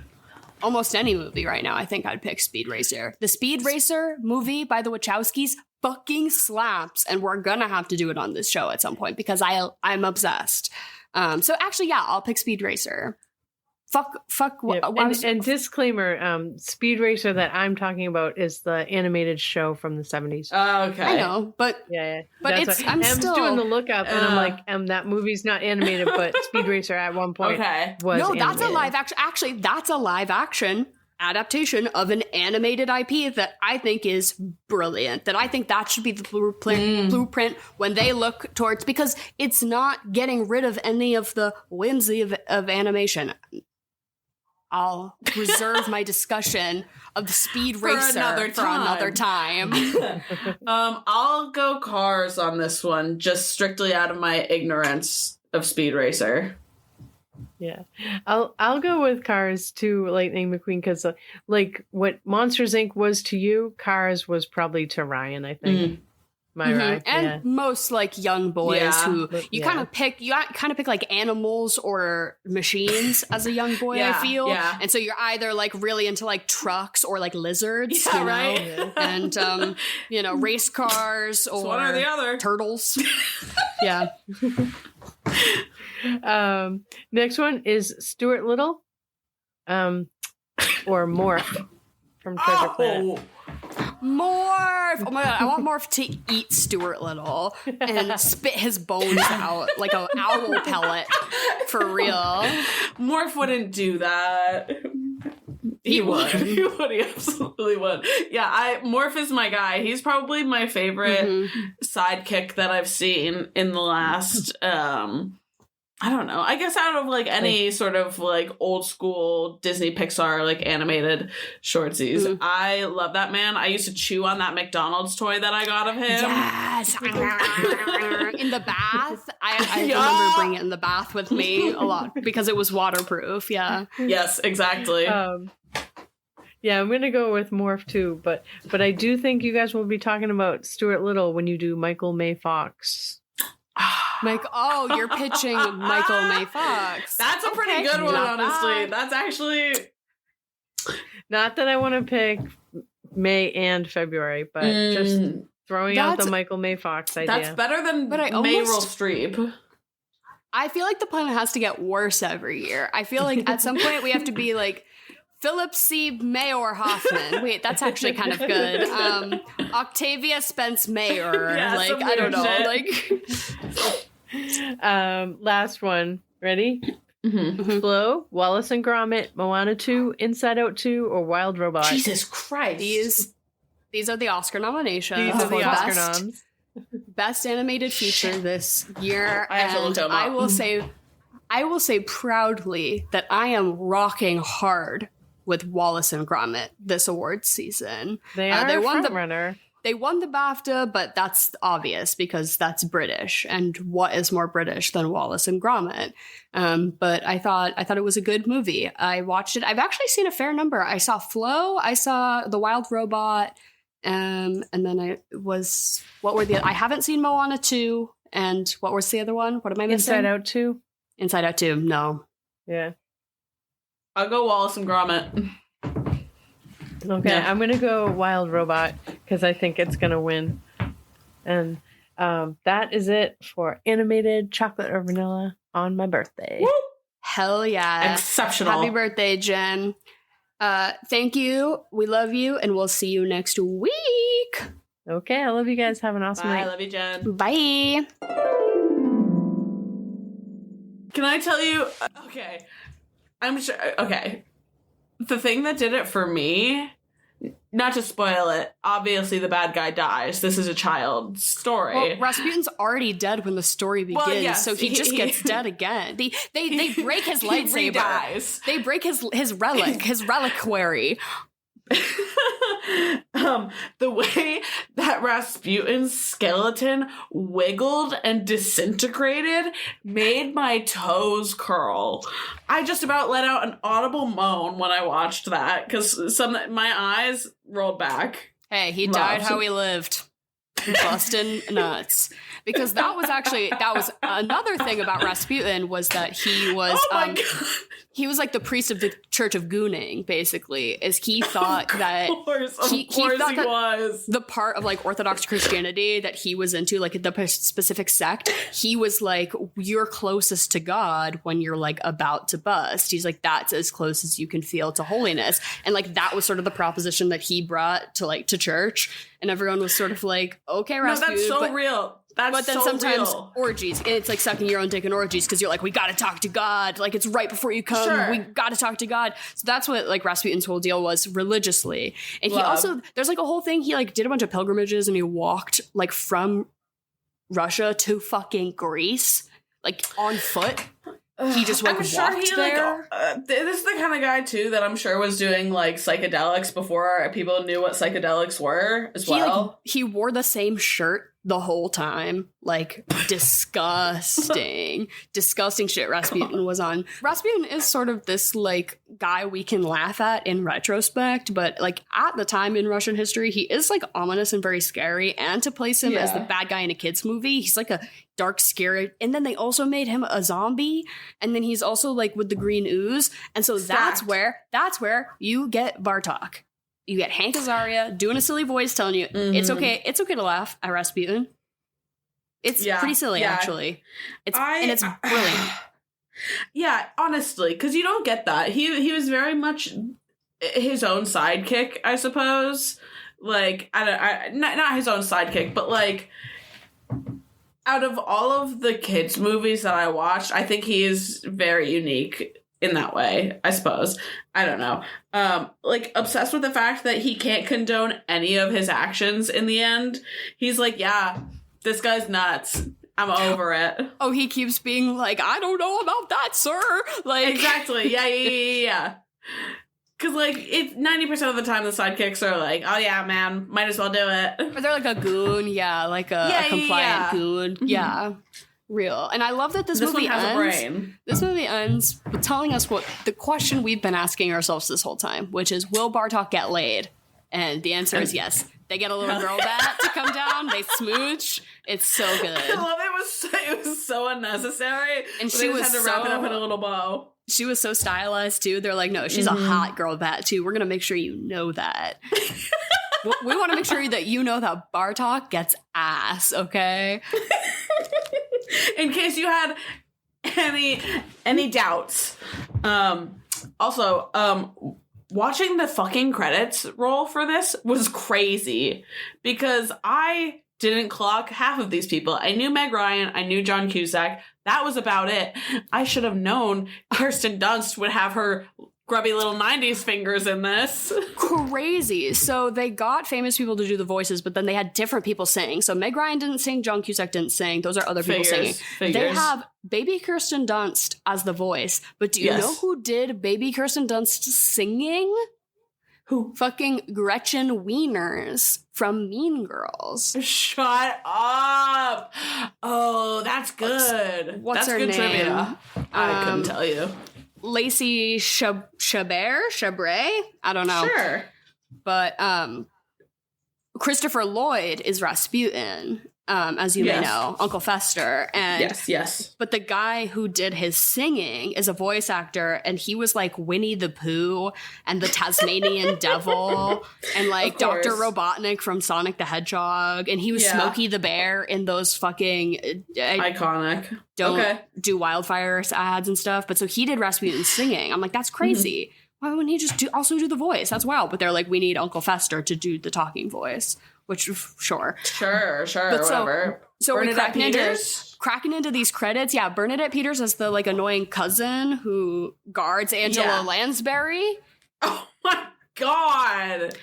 almost any movie right now, I think I'd pick Speed Racer. The Speed Racer movie by the Wachowskis fucking slaps, and we're gonna have to do it on this show at some point because I'm obsessed. So actually, yeah, I'll pick Speed Racer. Fuck. Yep. And disclaimer, Speed Racer that I'm talking about is the animated show from the 70s. Okay. I know, but Yeah. But That's it's- why- I'm and still- doing the lookup, and I'm like, that movie's not animated, but Speed Racer at one point was no, that's animated. a live action. Actually, that's a live action adaptation of an animated IP that I think is brilliant. That I think that should be the blueprint when they look towards, because it's not getting rid of any of the whimsy of animation. I'll reserve my discussion of the Speed Racer for another time. I'll go Cars on this one, just strictly out of my ignorance of Speed Racer. Yeah, I'll go with Cars to Lightning McQueen because like what Monsters Inc. was to you, Cars was probably to Ryan. I think. Right? And yeah. most like young boys who you Yeah. kind of pick like animals or machines as a young boy. I feel, and so you're either like really into like trucks or like lizards, right? And race cars or one or the other. turtles. Yeah. Next one is Stuart Little, or Morph from Treasure Planet. Morph! Oh my god, I want Morph to eat Stuart Little and spit his bones out like an owl pellet. For real. Morph wouldn't do that. He would. He would. He absolutely would. Yeah, Morph is my guy. He's probably my favorite sidekick that I've seen in the last, I don't know. I guess out of like any sort of like old school Disney Pixar like animated shortsies. I love that man. I used to chew on that McDonald's toy that I got of him. Yes. In the bath. I remember bringing it in the bath with me a lot because it was waterproof. Yeah. Yes, exactly. Yeah, I'm gonna go with Morph too, but I do think you guys will be talking about Stuart Little when you do Michael May Fox. You're pitching Michael May Fox. That's a pretty good one, honestly. That's actually not that I want to pick May and February, but just throwing out the Michael May Fox idea. That's better than Meryl Streep. I feel like the plan has to get worse every year. I feel like at some point we have to be like Philip C. Mayor Hoffman. Wait, that's actually kind of good. Octavia Spence Mayer. Yeah, I don't know. Last one. Ready? Flo, Wallace and Gromit, Moana 2, Inside Out 2, or Wild Robot? Jesus Christ. These are the Oscar nominations. These are the Oscar noms. Best animated feature this year. I have to look them up. I will say proudly that I am rocking hard with Wallace and Gromit this awards season. They are a front runner. They won the BAFTA, but that's obvious because that's British. And what is more British than Wallace and Gromit? But I thought it was a good movie. I watched it. I've actually seen a fair number. I saw Flo. I saw The Wild Robot. And then I haven't seen Moana 2. And what was the other one? What am I missing? Inside Out 2. Inside Out 2. No. Yeah. I'll go Wallace and Gromit. Okay, yeah. I'm going to go Wild Robot because I think it's going to win. And that is it for animated chocolate or vanilla on my birthday. Woo! Hell yeah. Exceptional. Happy birthday, Jen. Thank you. We love you, and we'll see you next week. Okay, I love you guys. Have an awesome night. I love you, Jen. Bye. Can I tell you? Okay. I'm sure. Okay. The thing that did it for me, not to spoil it, obviously the bad guy dies. This is a child's story. Well, Rasputin's already dead when the story begins, well, yes, so he just gets dead again. They break his lightsaber. Dies. They break his reliquary. The way that Rasputin's skeleton wiggled and disintegrated made my toes curl. I just about let out an audible moan when I watched that because my eyes rolled back. Hey, he died how he lived. Busting nuts. Because that was another thing about Rasputin was that he was he was like the priest of the Church of Gooning, basically, is he thought that he thought that was the part of like Orthodox Christianity that he was into, like the specific sect, he was like, you're closest to God when you're like about to bust. He's like, that's as close as you can feel to holiness. And like that was sort of the proposition that he brought to church. And everyone was sort of like, okay, Rasputin. No, that's so real. But then sometimes real. Orgies, and it's like sucking your own dick in orgies because you're like, we got to talk to God. Like it's right before you come. Sure. We got to talk to God. So that's what like Rasputin's whole deal was religiously. And he also, there's like a whole thing. He like did a bunch of pilgrimages and he walked like from Russia to fucking Greece, like on foot. He just like walked there. This is the kind of guy too that I'm sure was doing like psychedelics before people knew what psychedelics were as well. He wore the same shirt the whole time. Like disgusting shit Rasputin was on. Rasputin is sort of this like guy we can laugh at in retrospect, but like at the time in Russian history, he is like ominous and very scary. And to place him as the bad guy in a kid's movie, he's like a dark, scary. And then they also made him a zombie. And then he's also like with the green ooze. And so that's where you get Bartok. You get Hank Azaria doing a silly voice telling you it's okay to laugh at Rasputin. It's pretty silly, actually. It's brilliant. Yeah, honestly, because you don't get that. He was very much his own sidekick, I suppose. like, not his own sidekick, but like, out of all of the kids' movies that I watched, I think he is very unique in that way, I suppose. I don't know. Like, obsessed with the fact that he can't condone any of his actions in the end. He's like, yeah, this guy's nuts. I'm over it. Oh, he keeps being like, I don't know about that, sir. Like, exactly. Yeah. Because, like, it's 90% of the time the sidekicks are like, oh, yeah, man, might as well do it. Or they're like a goon, like a compliant goon. Mm-hmm. Yeah, real. And I love that this movie one has ends. A brain. This movie ends with telling us what the question we've been asking ourselves this whole time, which is, will Bartok get laid? And the answer is yes. They get a little girl bat to come down. They smooch. It's so good. I love it was so unnecessary. And she had to wrap it up in a little bow. She was so stylized too. They're like, no, she's a hot girl bat too. We're gonna make sure you know that. We want to make sure that you know that Bartok gets ass. Okay. In case you had any doubts. Also, watching the fucking credits roll for this was crazy because I didn't clock half of these people. I knew Meg Ryan. I knew John Cusack. That was about it. I should have known Kirsten Dunst would have her grubby little 90s fingers in this. Crazy. So they got famous people to do the voices, but then they had different people sing. So Meg Ryan didn't sing, John Cusack didn't sing. Those are other people singing. They have baby Kirsten Dunst as the voice. But do you know who did baby Kirsten Dunst singing? Who? Fucking Gretchen Wieners from Mean Girls. Shut up. Oh, that's good. What's that's her good name? Trivia. I couldn't tell you. Lacey Chabray? I don't know. Sure. But Christopher Lloyd is Rasputin, as you may know, Uncle Fester. And yes. But the guy who did his singing is a voice actor, and he was like Winnie the Pooh and the Tasmanian Devil and like Dr. Robotnik from Sonic the Hedgehog, and he was Smokey the Bear in those fucking iconic don't do wildfire ads and stuff. But so he did Rasputin singing. I'm like, that's crazy. Why wouldn't he just also do the voice? That's wild. But they're like, we need Uncle Fester to do the talking voice. Which, sure, but whatever. So we're cracking into these credits. Yeah, Bernadette Peters is the like annoying cousin who guards Angela Lansbury. Oh my god!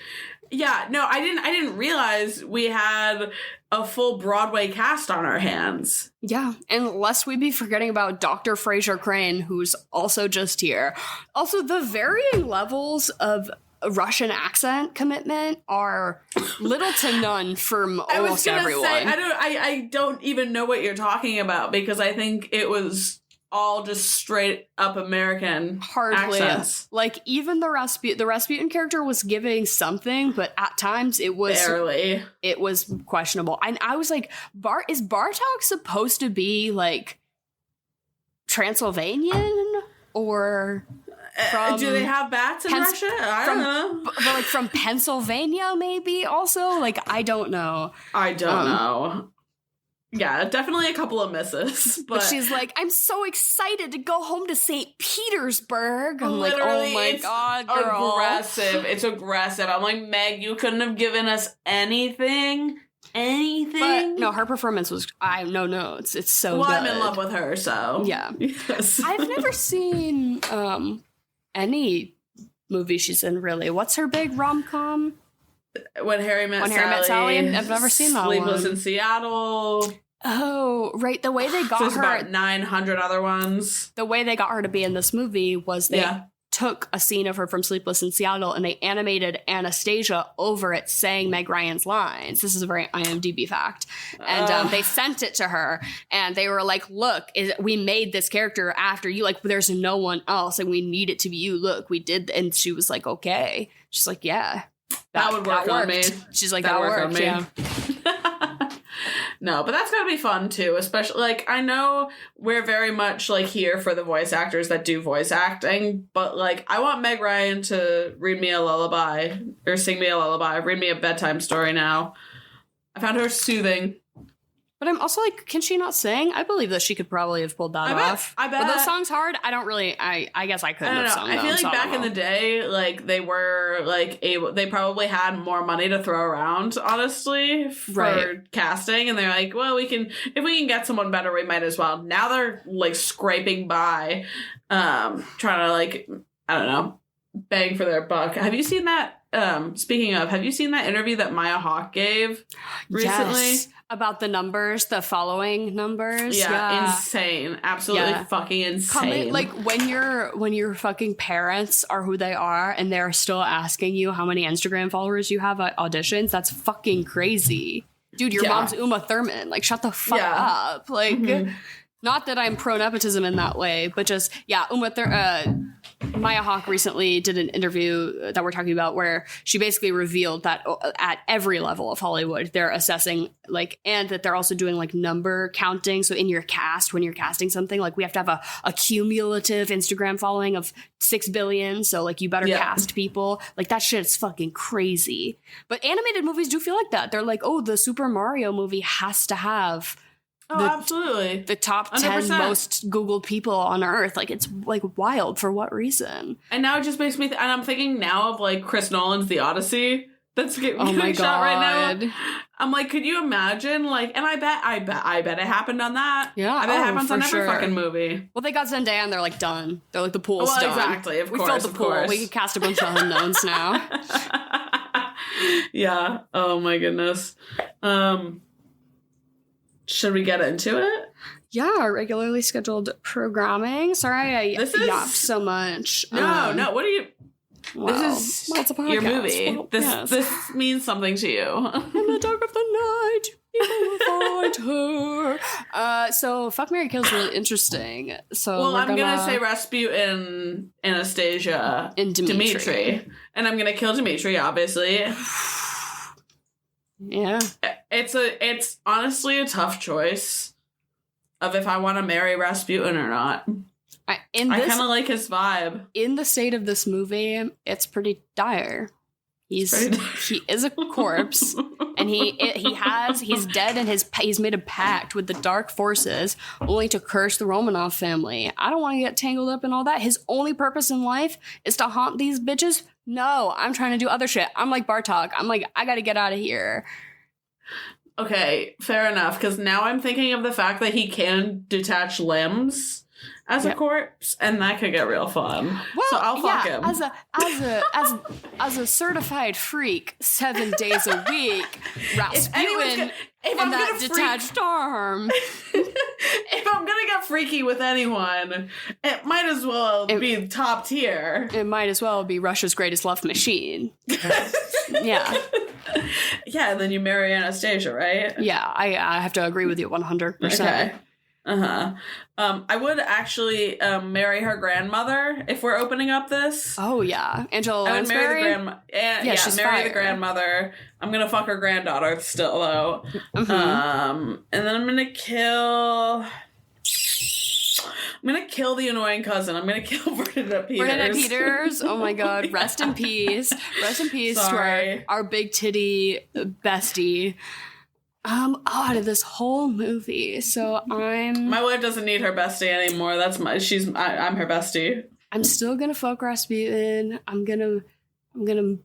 Yeah, no, I didn't realize we had a full Broadway cast on our hands. Yeah, unless we be forgetting about Dr. Fraser Crane, who's also just here. Also, the varying levels of Russian accent commitment are little to none from almost everyone. I don't even know what you're talking about because I think it was all just straight up American accents. Like even the Rasputin character was giving something, but at times it was barely. It was questionable. And I was like, is Bartok supposed to be like Transylvanian or? Do they have bats in Russia? I don't know. But like from Pennsylvania, maybe also? Like, I don't know. I don't know. Yeah, definitely a couple of misses. But she's like, I'm so excited to go home to St. Petersburg. I'm like, oh my God, girl. Aggressive. It's aggressive. I'm like, Meg, you couldn't have given us anything. But no, her performance was it's so good. I'm in love with her, so yeah. Yes. I've never seen any movie she's in, really. What's her big rom-com? When Harry Met Sally. I've never seen that Sleepless in Seattle. Oh, right. The way they got There's her. about 900 other ones. The way they got her to be in this movie was they took a scene of her from Sleepless in Seattle and they animated Anastasia over it saying Meg Ryan's lines. This is a very IMDb fact. And they sent it to her and they were like, look, we made this character after you. Like, there's no one else and we need it to be you. Look, we did. And she was like, okay. She's like, yeah. That would work on me. She's like, that worked on me. Yeah. No, but that's gotta be fun too, especially, like, I know we're very much, like, here for the voice actors that do voice acting, but, like, I want Meg Ryan to read me a lullaby, or sing me a lullaby, read me a bedtime story now. I found her soothing. But I'm also like, can she not sing? I believe that she could probably have pulled that off. I bet. Were those songs hard? I don't really. I guess I couldn't have sung them. I feel like back in the day, like they were like able. They probably had more money to throw around, honestly, for casting, and they're like, well, if we can get someone better, we might as well. Now they're like scraping by, trying to like, I don't know, bang for their buck. Have you seen that? Speaking of, have you seen that interview that Maya Hawke gave recently? Yes. About the numbers, the following numbers. Yeah. Insane. Absolutely fucking insane. Like when your fucking parents are who they are and they're still asking you how many Instagram followers you have at auditions, that's fucking crazy. Dude, your mom's Uma Thurman. Like, shut the fuck up. Like, not that I'm pro nepotism in that way, but just, Maya Hawke recently did an interview that we're talking about where she basically revealed that at every level of Hollywood, they're assessing, like, and that they're also doing, like, number counting. So in your cast, when you're casting something, like, we have to have a cumulative Instagram following of 6 billion. So, like, you better cast people. Like, that shit's fucking crazy. But animated movies do feel like that. They're like, oh, the Super Mario movie has to have... absolutely. The top 10 100%. most Googled people on Earth. Like, it's, like, wild. For what reason? And now it just makes me... and I'm thinking now of, like, Chris Nolan's The Odyssey that's getting shot right now. I'm like, could you imagine? Like, and I bet it happened on that. Yeah. I bet it happens on every fucking movie. Well, they got Zendaya and they're, like, done. They're like, the pool's done. Exactly. Of course. We filled the pool. We can cast a bunch of unknowns now. Yeah. Oh, my goodness. Should we get into it? Yeah, regularly scheduled programming. Sorry I yapped so much. No. What are you... Well, this is it's a podcast. your movie. Well, this means something to you. In the dark of the night, people will find her. So Fuck, Marry, Kill is really interesting. So I'm gonna say Rasputin, Anastasia, and Dimitri. And I'm gonna kill Dimitri, obviously. Yeah. It's honestly a tough choice of if I want to marry Rasputin or not. I kind of like his vibe. In the state of this movie, it's pretty dire. He is a corpse, and he's dead, and he's made a pact with the dark forces, only to curse the Romanov family. I don't want to get tangled up in all that. His only purpose in life is to haunt these bitches. No, I'm trying to do other shit. I'm like Bartok. I'm like, I gotta get out of here. Okay, fair enough. Because now I'm thinking of the fact that he can detach limbs as a corpse, and that could get real fun. Well, so I'll fuck him. As a certified freak, 7 days a week, Rasputin and that detached arm. If I'm gonna get freaky with anyone, it might as well be top tier. It might as well be Russia's greatest love machine. Yeah. Yeah, and then you marry Anastasia, right? Yeah, I have to agree with you 100%. Okay. I would actually marry her grandmother if we're opening up this. Oh yeah, Angela Lansbury. I would marry the grandmother. She's marry fire. the grandmother. I'm gonna fuck her granddaughter still though. And then I'm gonna kill the annoying cousin. I'm gonna kill Bernadette Peters. Bernadette Peters. Oh my god. Rest in peace. Rest in peace to our big titty bestie. Out of this whole movie. So my wife doesn't need her bestie anymore. I'm her bestie. I'm still gonna fuck Rasputin. I'm gonna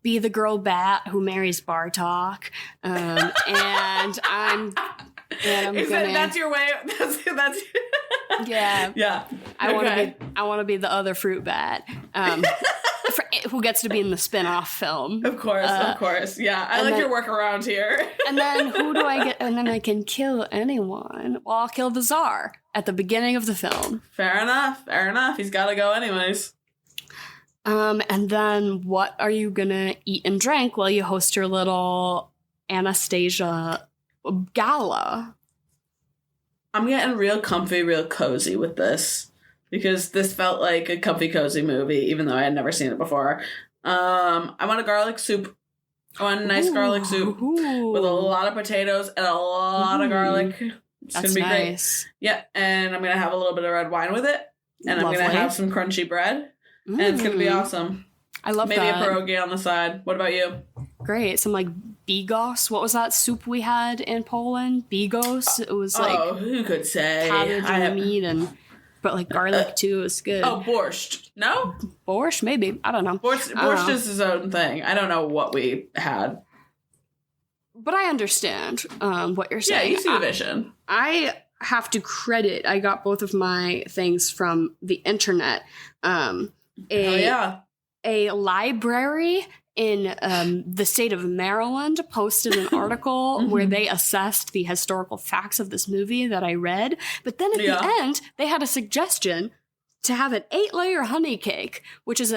be the girl bat who marries Bartok. That's your way? That's yeah. Yeah. I want to be the other fruit bat. Who gets to be in the spin-off film. Of course. Yeah, I like your workaround here. And then who do I get? And then I can kill anyone. Well, I'll kill the Tsar at the beginning of the film. Fair enough. He's got to go anyways. And then what are you gonna eat and drink while you host your little Anastasia gala? I'm getting real comfy, real cozy with this. Because this felt like a comfy, cozy movie, even though I had never seen it before. I want a garlic soup. I want a nice garlic soup with a lot of potatoes and a lot of garlic. It's going to be nice. Great. Yeah, and I'm going to have a little bit of red wine with it. And I'm going to have some crunchy bread. And it's going to be awesome. I love Maybe that. a pierogi on the side. What about you? Great. Some like bigos. What was that soup we had in Poland? Bigos. It was like who could say? cabbage and meat but like garlic too. It was good. Oh, borscht. No? Borscht, maybe. I don't know. Borscht is his own thing. I don't know what we had. But I understand what you're saying. Yeah, you see the vision. I have to credit, I got both of my things from the internet. A library in the state of Maryland posted an article where they assessed the historical facts of this movie that I read. But then at the end, they had a suggestion to have an 8-layer honey cake, which is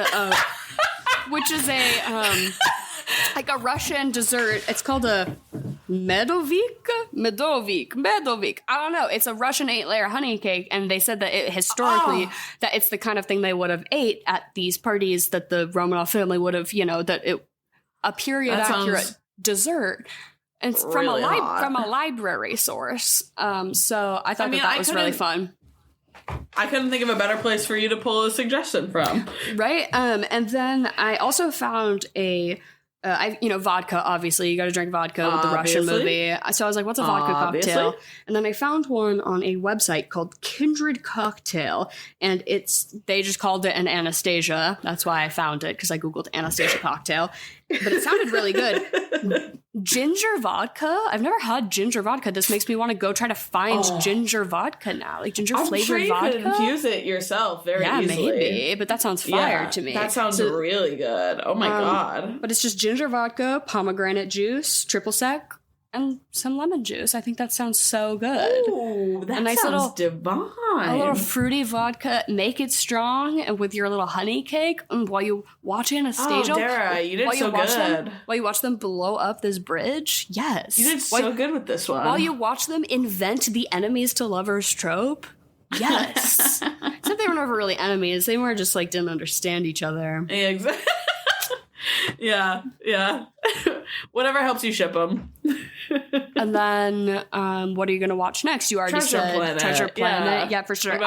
like a Russian dessert. It's called a medovik. I don't know. It's a Russian 8-layer honey cake, and they said that historically that it's the kind of thing they would have ate at these parties that the Romanov family would have, a period accurate dessert. And it's from a library source. So I thought that was really fun. I couldn't think of a better place for you to pull a suggestion from. Right. And then I also found vodka, obviously. You got to drink vodka with the Russian movie. So I was like, what's a vodka cocktail? And then I found one on a website called Kindred Cocktail. And they just called it an Anastasia. That's why I found it, because I Googled Anastasia cocktail. But it sounded really good. Ginger vodka? I've never had ginger vodka. This makes me want to go try to find ginger vodka now. Like ginger flavored vodka. I'm sure you could infuse it yourself very easily. Yeah, maybe. But that sounds fire to me. That sounds really good. Oh my God. But it's just ginger vodka, pomegranate juice, triple sec, and some lemon juice. I think that sounds so good. Ooh, that sounds divine. A little fruity vodka. Make it strong, and with your little honey cake. And while you watch Anastasia, Dara, you did so good. While you watch them blow up this bridge, yes, you did so good with this one. While you watch them invent the enemies to lovers trope, yes. Except they were never really enemies. They were just like didn't understand each other. Yeah, exactly. Yeah. Whatever helps you ship them. And then, what are you going to watch next? You already said Treasure Planet. Yeah, for sure.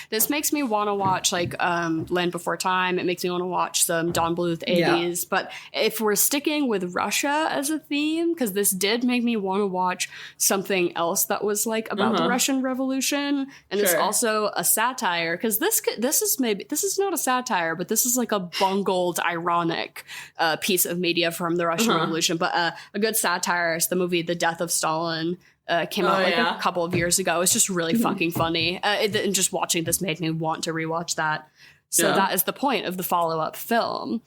This makes me want to watch, like, Land Before Time. It makes me want to watch some Don Bluth 80s. Yeah. But if we're sticking with Russia as a theme, because this did make me want to watch something else that was, like, about the Russian Revolution. And it's also a satire, because this is not a satire, but this is, like, a bungled, ironic piece of media from the Russian Revolution. But a good satire is the movie The Death of Stalin. Came out a couple of years ago. It's just really fucking funny. And just watching this made me want to rewatch that. So that is the point of the follow-up film.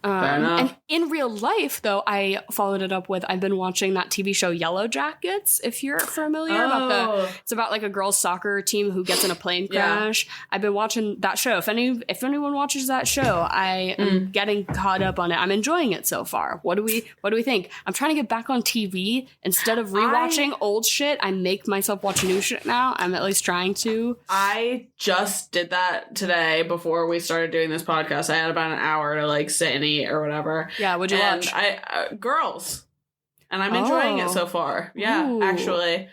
And in real life, though, I followed it up with, I've been watching that TV show Yellow Jackets, if you're familiar. It's about like a girls' soccer team who gets in a plane crash. I've been watching that show. If anyone watches that show, I am getting caught up on it. I'm enjoying it so far. What do we think? I'm trying to get back on TV. Instead of rewatching old shit, I make myself watch new shit now. I'm at least trying to. I just did that today before we started doing this podcast. I had about an hour to like sit and eat or whatever. Yeah, what'd you watch? Girls. And I'm enjoying it so far. Yeah, Ooh. Actually.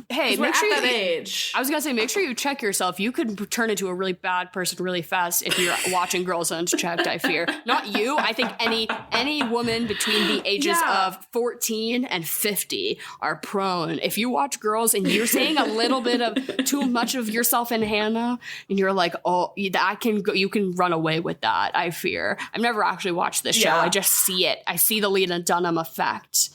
Hey, make sure at that age. I was gonna say, make sure you check yourself. You could turn into a really bad person really fast if you're watching Girls Unchecked. I fear not you. I think any woman between the ages of 14 and 50 are prone. If you watch Girls and you're saying a little bit of too much of yourself in Hannah, and you're like, oh, that can go, you can run away with that. I fear. I've never actually watched this show. I just see it. I see the Lena Dunham effect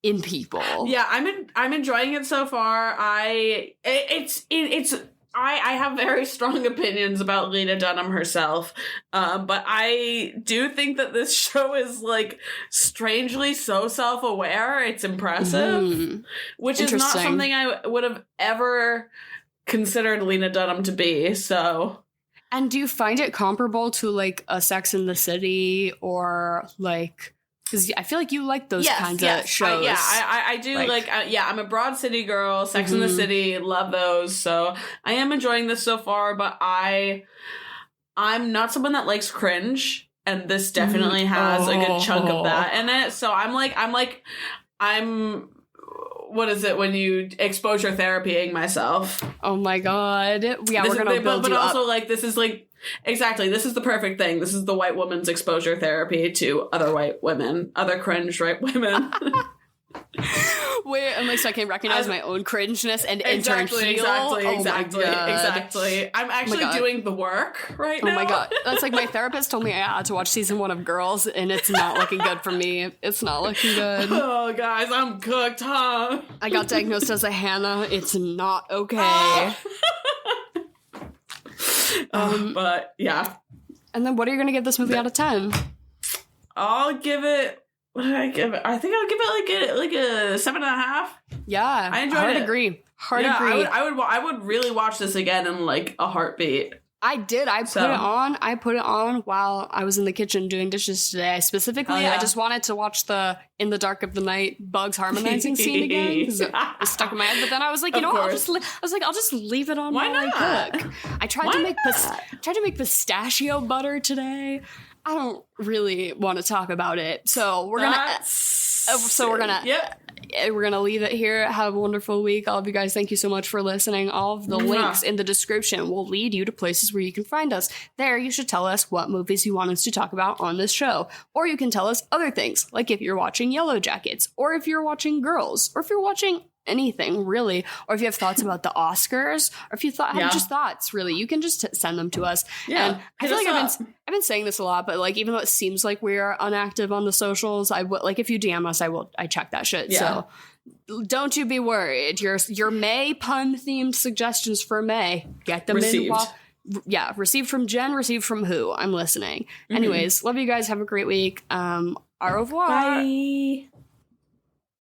in people. Yeah, I'm enjoying it so far. I have very strong opinions about Lena Dunham herself, but I do think that this show is like strangely so self-aware. It's impressive, which is not something I would have ever considered Lena Dunham to be. So. And do you find it comparable to like a Sex and the City or like? Because I feel like you like those kinds of shows. I do I'm a Broad City girl, Sex and the City, love those. So I am enjoying this so far, but I'm not someone that likes cringe, and this definitely has a good chunk of that in it. So I'm what is it when you exposure therapying myself? Oh my god. Yeah, we're gonna build but you also up. like this is like exactly this is the perfect thing. This is the white woman's exposure therapy to other white women, other cringe white women. Where at least I can recognize my own cringeness and intern heal. Exactly. I'm actually doing the work right now. Oh my god. That's like my therapist told me I had to watch season 1 of Girls, and it's not looking good for me. It's not looking good. Oh, guys, I'm cooked, huh? I got diagnosed as a Hannah. It's not okay. But yeah. And then what are you going to give this movie out of 10? I'll give it... What did I give it? I think I'll give it like a 7.5. Yeah, I enjoyed it. Agree. Hard yeah, agree. I would really watch this again in like a heartbeat. I did. I put it on while I was in the kitchen doing dishes today. Specifically, I just wanted to watch the In the Dark of the Night Bugs harmonizing scene again because it was stuck in my head. But then I was like, you know what? I'll just leave it on while I cook. I tried to make pistachio butter today. I don't really want to talk about it, so we're gonna leave it here. Have a wonderful week, all of you guys. Thank you so much for listening. All of the links in the description will lead you to places where you can find us. There, you should tell us what movies you want us to talk about on this show, or you can tell us other things, like if you're watching Yellow Jackets, or if you're watching Girls, or if you're watching anything really, or if you have thoughts about the Oscars, or if you have just thoughts really, you can just send them to us. And I feel like I've been saying this a lot, but like even though it seems like we are inactive on the socials, I would like if you DM us, I check that shit. So don't you be worried. Your May pun themed suggestions for May, get them received. Received from Jen, received from who? I'm listening. Anyways, love you guys. Have a great week. Au revoir. Bye.